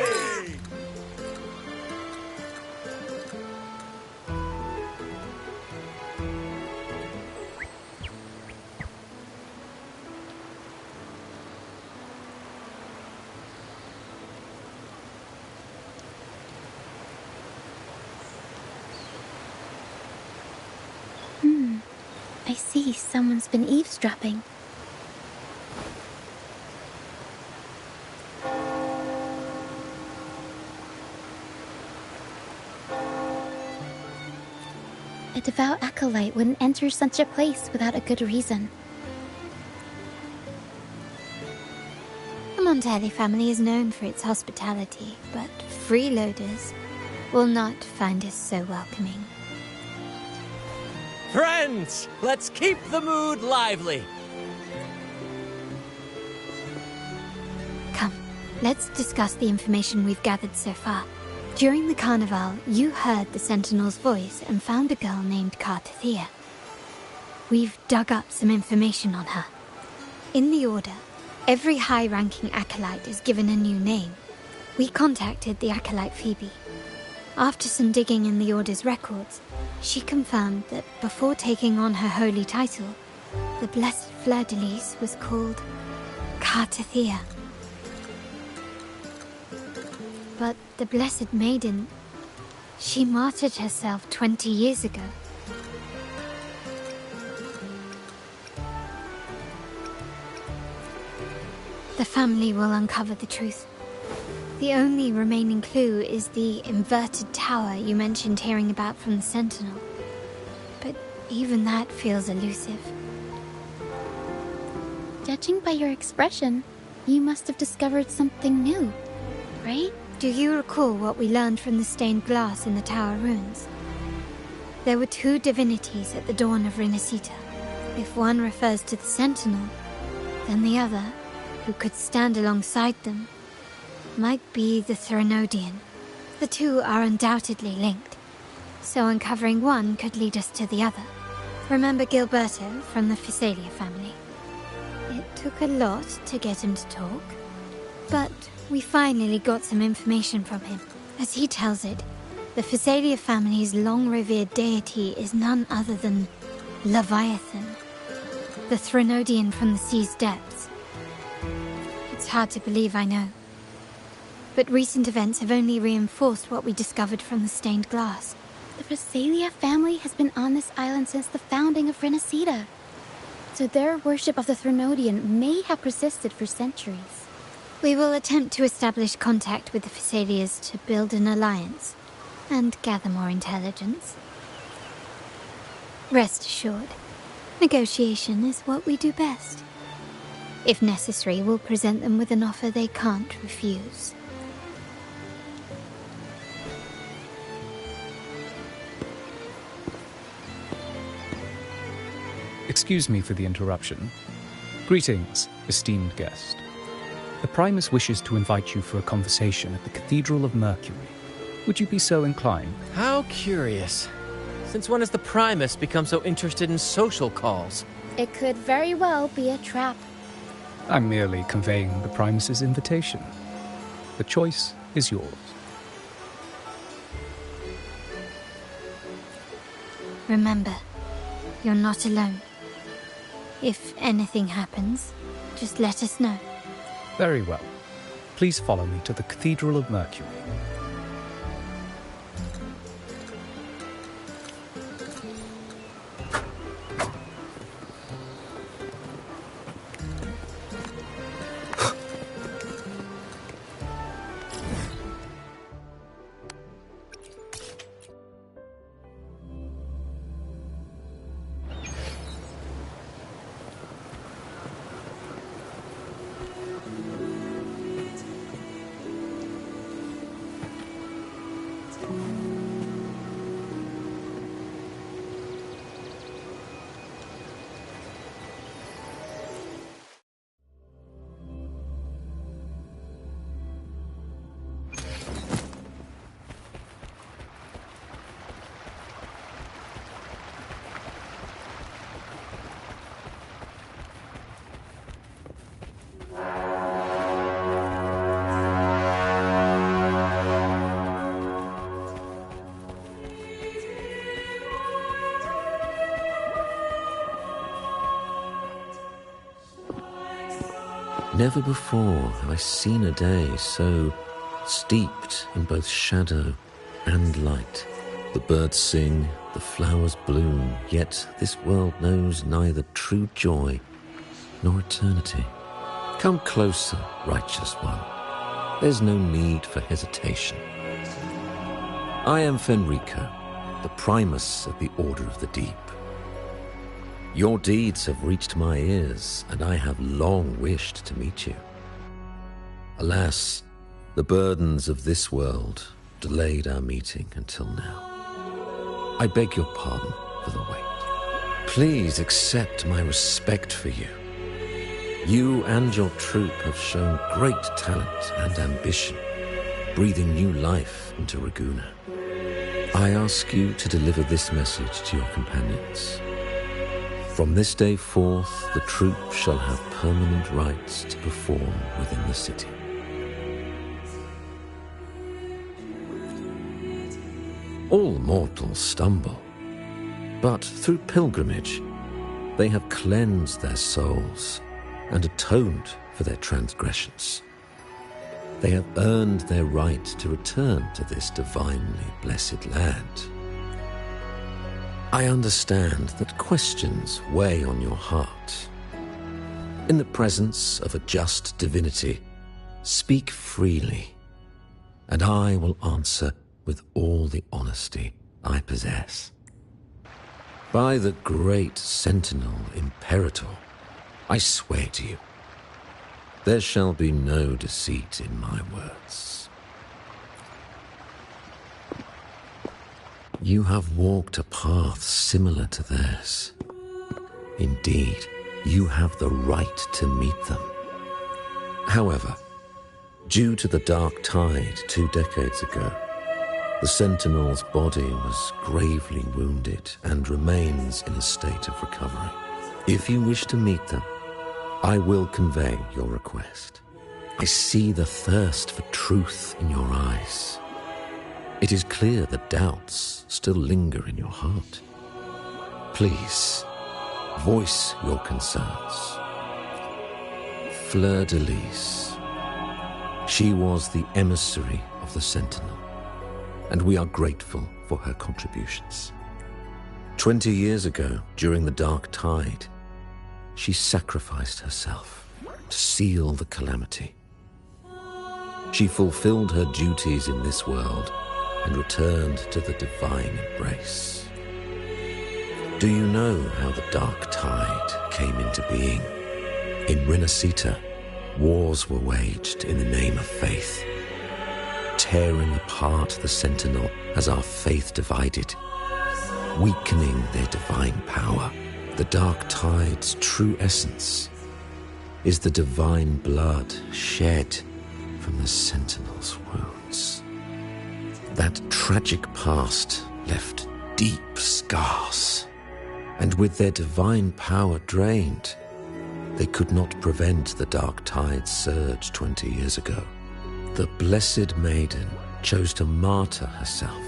I see someone's been eavesdropping. A devout acolyte wouldn't enter such a place without a good reason. The Montelli family is known for its hospitality, but freeloaders will not find us so welcoming. Friends, let's keep the mood lively. Come, let's discuss the information we've gathered so far. During the carnival, you heard the Sentinel's voice and found a girl named Cartathea. We've dug up some information on her. In the Order, every high-ranking acolyte is given a new name. We contacted the acolyte Phoebe. After some digging in the Order's records, she confirmed that before taking on her holy title, the blessed fleur-de-lis was called Cartathea. But the Blessed Maiden, she martyred herself 20 years ago. The family will uncover the truth. The only remaining clue is the inverted tower you mentioned hearing about from the Sentinel. But even that feels elusive. Judging by your expression, you must have discovered something new, right? Do you recall what we learned from the stained glass in the tower ruins? There were two divinities at the dawn of Renacita. If one refers to the Sentinel, then the other, who could stand alongside them, might be the Threnodian. The two are undoubtedly linked, so uncovering one could lead us to the other. Remember Gilberto from the Physalia family? It took a lot to get him to talk, but we finally got some information from him. As he tells it, the Physalia family's long-revered deity is none other than Leviathan, the Threnodian from the sea's depths. It's hard to believe, I know. But recent events have only reinforced what we discovered from the stained glass. The Physalia family has been on this island since the founding of Renacita. So their worship of the Threnodian may have persisted for centuries. We will attempt to establish contact with the Physalias to build an alliance and gather more intelligence. Rest assured, negotiation is what we do best. If necessary, we'll present them with an offer they can't refuse. Excuse me for the interruption. Greetings, esteemed guest. The Primus wishes to invite you for a conversation at the Cathedral of Mercury. Would you be so inclined? How curious. Since when has the Primus become so interested in social calls? It could very well be a trap. I'm merely conveying the Primus's invitation. The choice is yours. Remember, you're not alone. If anything happens, just let us know. Very well. Please follow me to the Cathedral of Mercury. Never before have I seen a day so steeped in both shadow and light. The birds sing, the flowers bloom, yet this world knows neither true joy nor eternity. Come closer, righteous one. There's no need for hesitation. I am Fenrico, the Primus of the Order of the Deep. Your deeds have reached my ears, and I have long wished to meet you. Alas, the burdens of this world delayed our meeting until now. I beg your pardon for the wait. Please accept my respect for you. You and your troop have shown great talent and ambition, breathing new life into Ragusa. I ask you to deliver this message to your companions. From this day forth, the troop shall have permanent rights to perform within the city. All mortals stumble, but through pilgrimage, They have cleansed their souls and atoned for their transgressions. They have earned their right to return to this divinely blessed land. I understand that questions weigh on your heart. In the presence of a just divinity, speak freely, and I will answer with all the honesty I possess. By the great Sentinel Imperator, I swear to you, there shall be no deceit in my words. You have walked a path similar to theirs. Indeed, you have the right to meet them. However, due to the Dark Tide 2 decades ago, the Sentinel's body was gravely wounded and remains in a state of recovery. If you wish to meet them, I will convey your request. I see the thirst for truth in your eyes. It is clear that doubts still linger in your heart. Please, voice your concerns. Fleur-de-Lis. She was the emissary of the Sentinel, and we are grateful for her contributions. 20 years ago, during the Dark Tide, she sacrificed herself to seal the calamity. She fulfilled her duties in this world and returned to the divine embrace. Do you know how the Dark Tide came into being? In Renacita, wars were waged in the name of faith, tearing apart the Sentinel as our faith divided, weakening their divine power. The Dark Tide's true essence is the divine blood shed from the Sentinel's wounds. That tragic past left deep scars, and with their divine power drained, they could not prevent the Dark Tide's surge 20 years ago. The Blessed Maiden chose to martyr herself.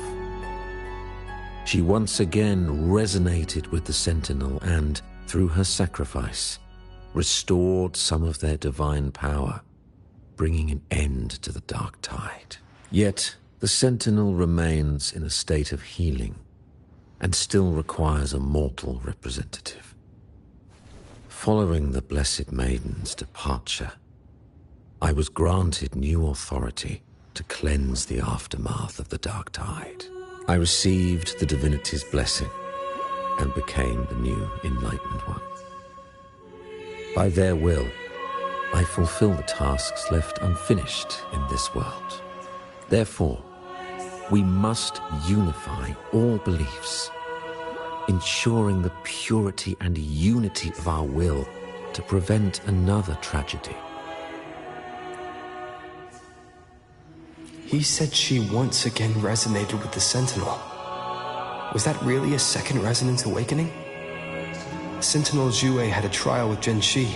She once again resonated with the Sentinel and, through her sacrifice, restored some of their divine power, bringing an end to the Dark Tide. Yet, the Sentinel remains in a state of healing and still requires a mortal representative. Following the Blessed Maiden's departure, I was granted new authority to cleanse the aftermath of the Dark Tide. I received the divinity's blessing and became the new Enlightened One. By their will, I fulfill the tasks left unfinished in this world. Therefore, we must unify all beliefs, ensuring the purity and unity of our will to prevent another tragedy. He said she once again resonated with the Sentinel. Was that really a second resonance awakening? Sentinel Jue had a trial with Genshi,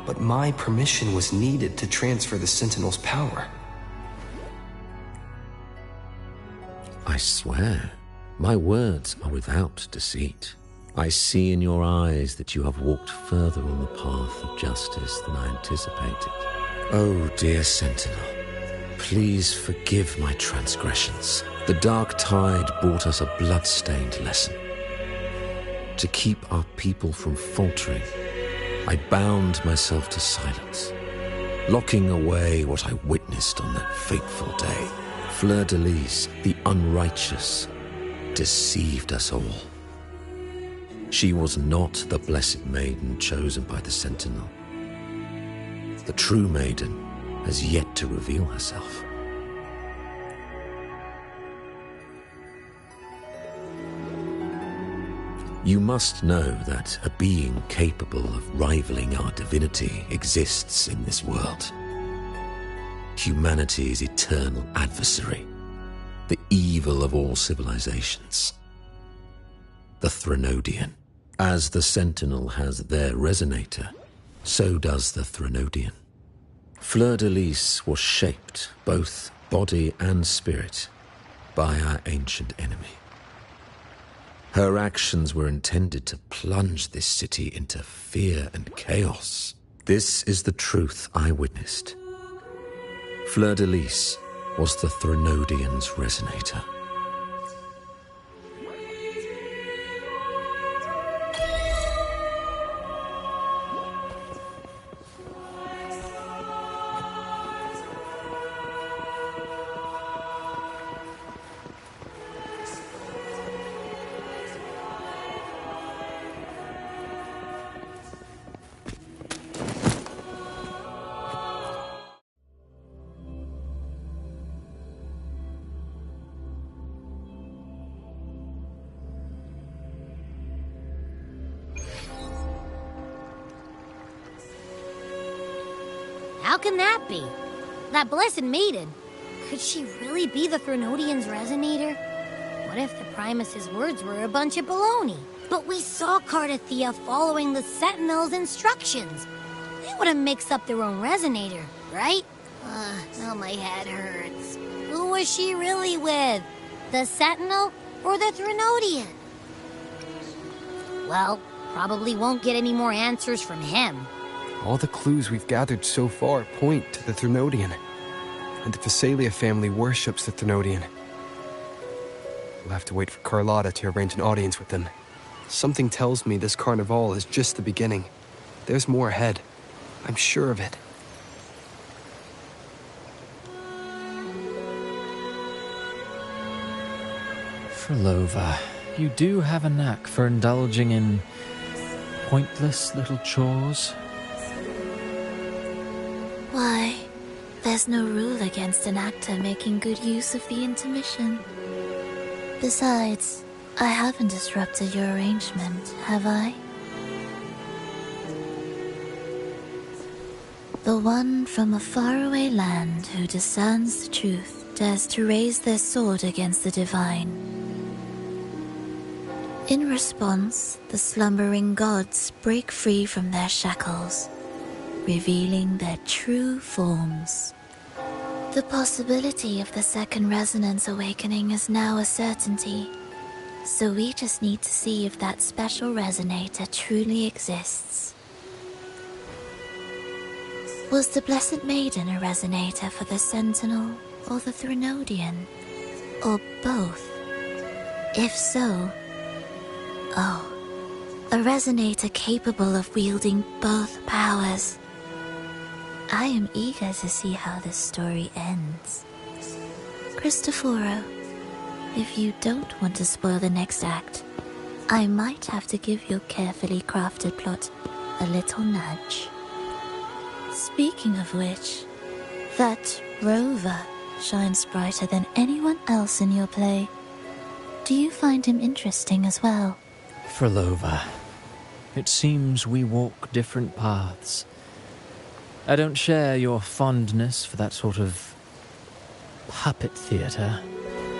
but my permission was needed to transfer the Sentinel's power. I swear, my words are without deceit. I see in your eyes that you have walked further on the path of justice than I anticipated. Oh, dear Sentinel, please forgive my transgressions. The Dark Tide brought us a blood-stained lesson. To keep our people from faltering, I bound myself to silence, locking away what I witnessed on that fateful day. Fleur-de-Lis, the unrighteous, deceived us all. She was not the Blessed Maiden chosen by the Sentinel. The true Maiden has yet to reveal herself. You must know that a being capable of rivaling our divinity exists in this world. Humanity's eternal adversary, the evil of all civilizations. The Threnodian. As the Sentinel has their resonator, so does the Threnodian. Fleur-de-Lis was shaped, both body and spirit, by our ancient enemy. Her actions were intended to plunge this city into fear and chaos. This is the truth I witnessed. Fleur-de-Lis was the Threnodian's resonator. How can that be? That blessed maiden. Could she really be the Threnodian's resonator? What if the Primus's words were a bunch of baloney? But we saw Cardathia following the Sentinel's instructions. They wouldn't mix up their own resonator, right? Now my head hurts. Who was she really with? The Sentinel or the Threnodian? Well, probably won't get any more answers from him. All the clues we've gathered so far point to the Threnodian. And the Phasalia family worships the Threnodian. We'll have to wait for Carlotta to arrange an audience with them. Something tells me this Carnival is just the beginning. There's more ahead. I'm sure of it. Frolova, you do have a knack for indulging in pointless little chores. Why, there's no rule against an actor making good use of the intermission. Besides, I haven't disrupted your arrangement, have I? The one from a faraway land who discerns the truth dares to raise their sword against the divine. In response, the slumbering gods break free from their shackles, revealing their true forms. The possibility of the second resonance awakening is now a certainty, so we just need to see if that special resonator truly exists. Was the Blessed Maiden a resonator for the Sentinel or the Threnodian? Or both? If so, a resonator capable of wielding both powers. I am eager to see how this story ends. Cristoforo, if you don't want to spoil the next act, I might have to give your carefully crafted plot a little nudge. Speaking of which, that rover shines brighter than anyone else in your play. Do you find him interesting as well? Frolova, it seems we walk different paths. I don't share your fondness for that sort of puppet theatre.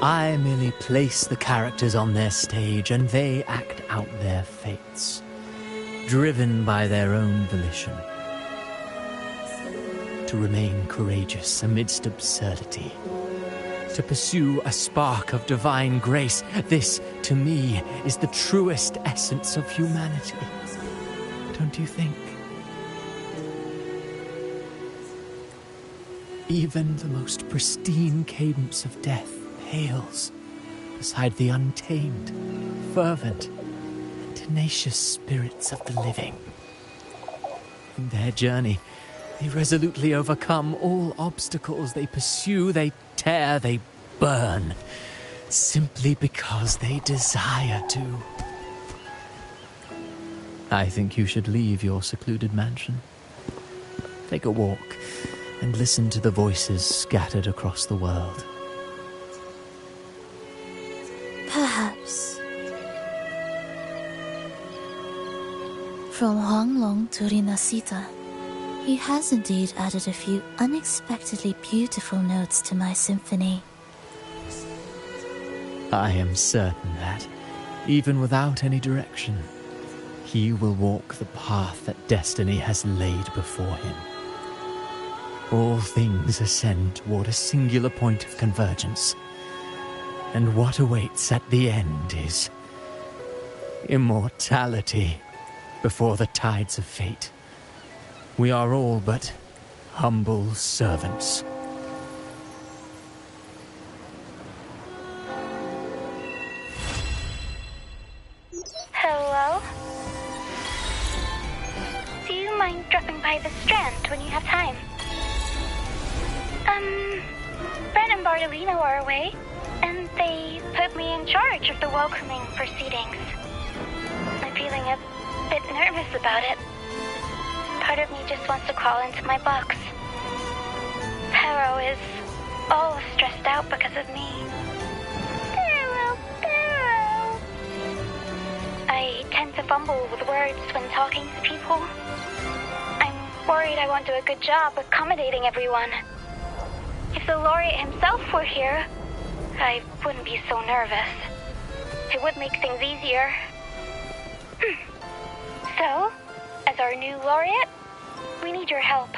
I merely place the characters on their stage and they act out their fates, driven by their own volition. To remain courageous amidst absurdity. To pursue a spark of divine grace. This, to me, is the truest essence of humanity. Don't you think? Even the most pristine cadence of death pales beside the untamed, fervent, and tenacious spirits of the living. In their journey, they resolutely overcome all obstacles. They pursue, they tear, they burn, simply because they desire to. I think you should leave your secluded mansion. Take a walk and listen to the voices scattered across the world. Perhaps. From Huanglong to Rinasita, he has indeed added a few unexpectedly beautiful notes to my symphony. I am certain that, even without any direction, he will walk the path that destiny has laid before him. All things ascend toward a singular point of convergence, and what awaits at the end is immortality before the tides of fate. We are all but humble servants. Hello? Do you mind dropping by the Strand when you have time? Brent and Bartolino are away, and they put me in charge of the welcoming proceedings. I'm feeling a bit nervous about it. Part of me just wants to crawl into my box. Pero is all stressed out because of me. Pero. I tend to fumble with words when talking to people. I'm worried I won't do a good job accommodating everyone. If the laureate himself were here, I wouldn't be so nervous. It would make things easier. So, as our new laureate, we need your help.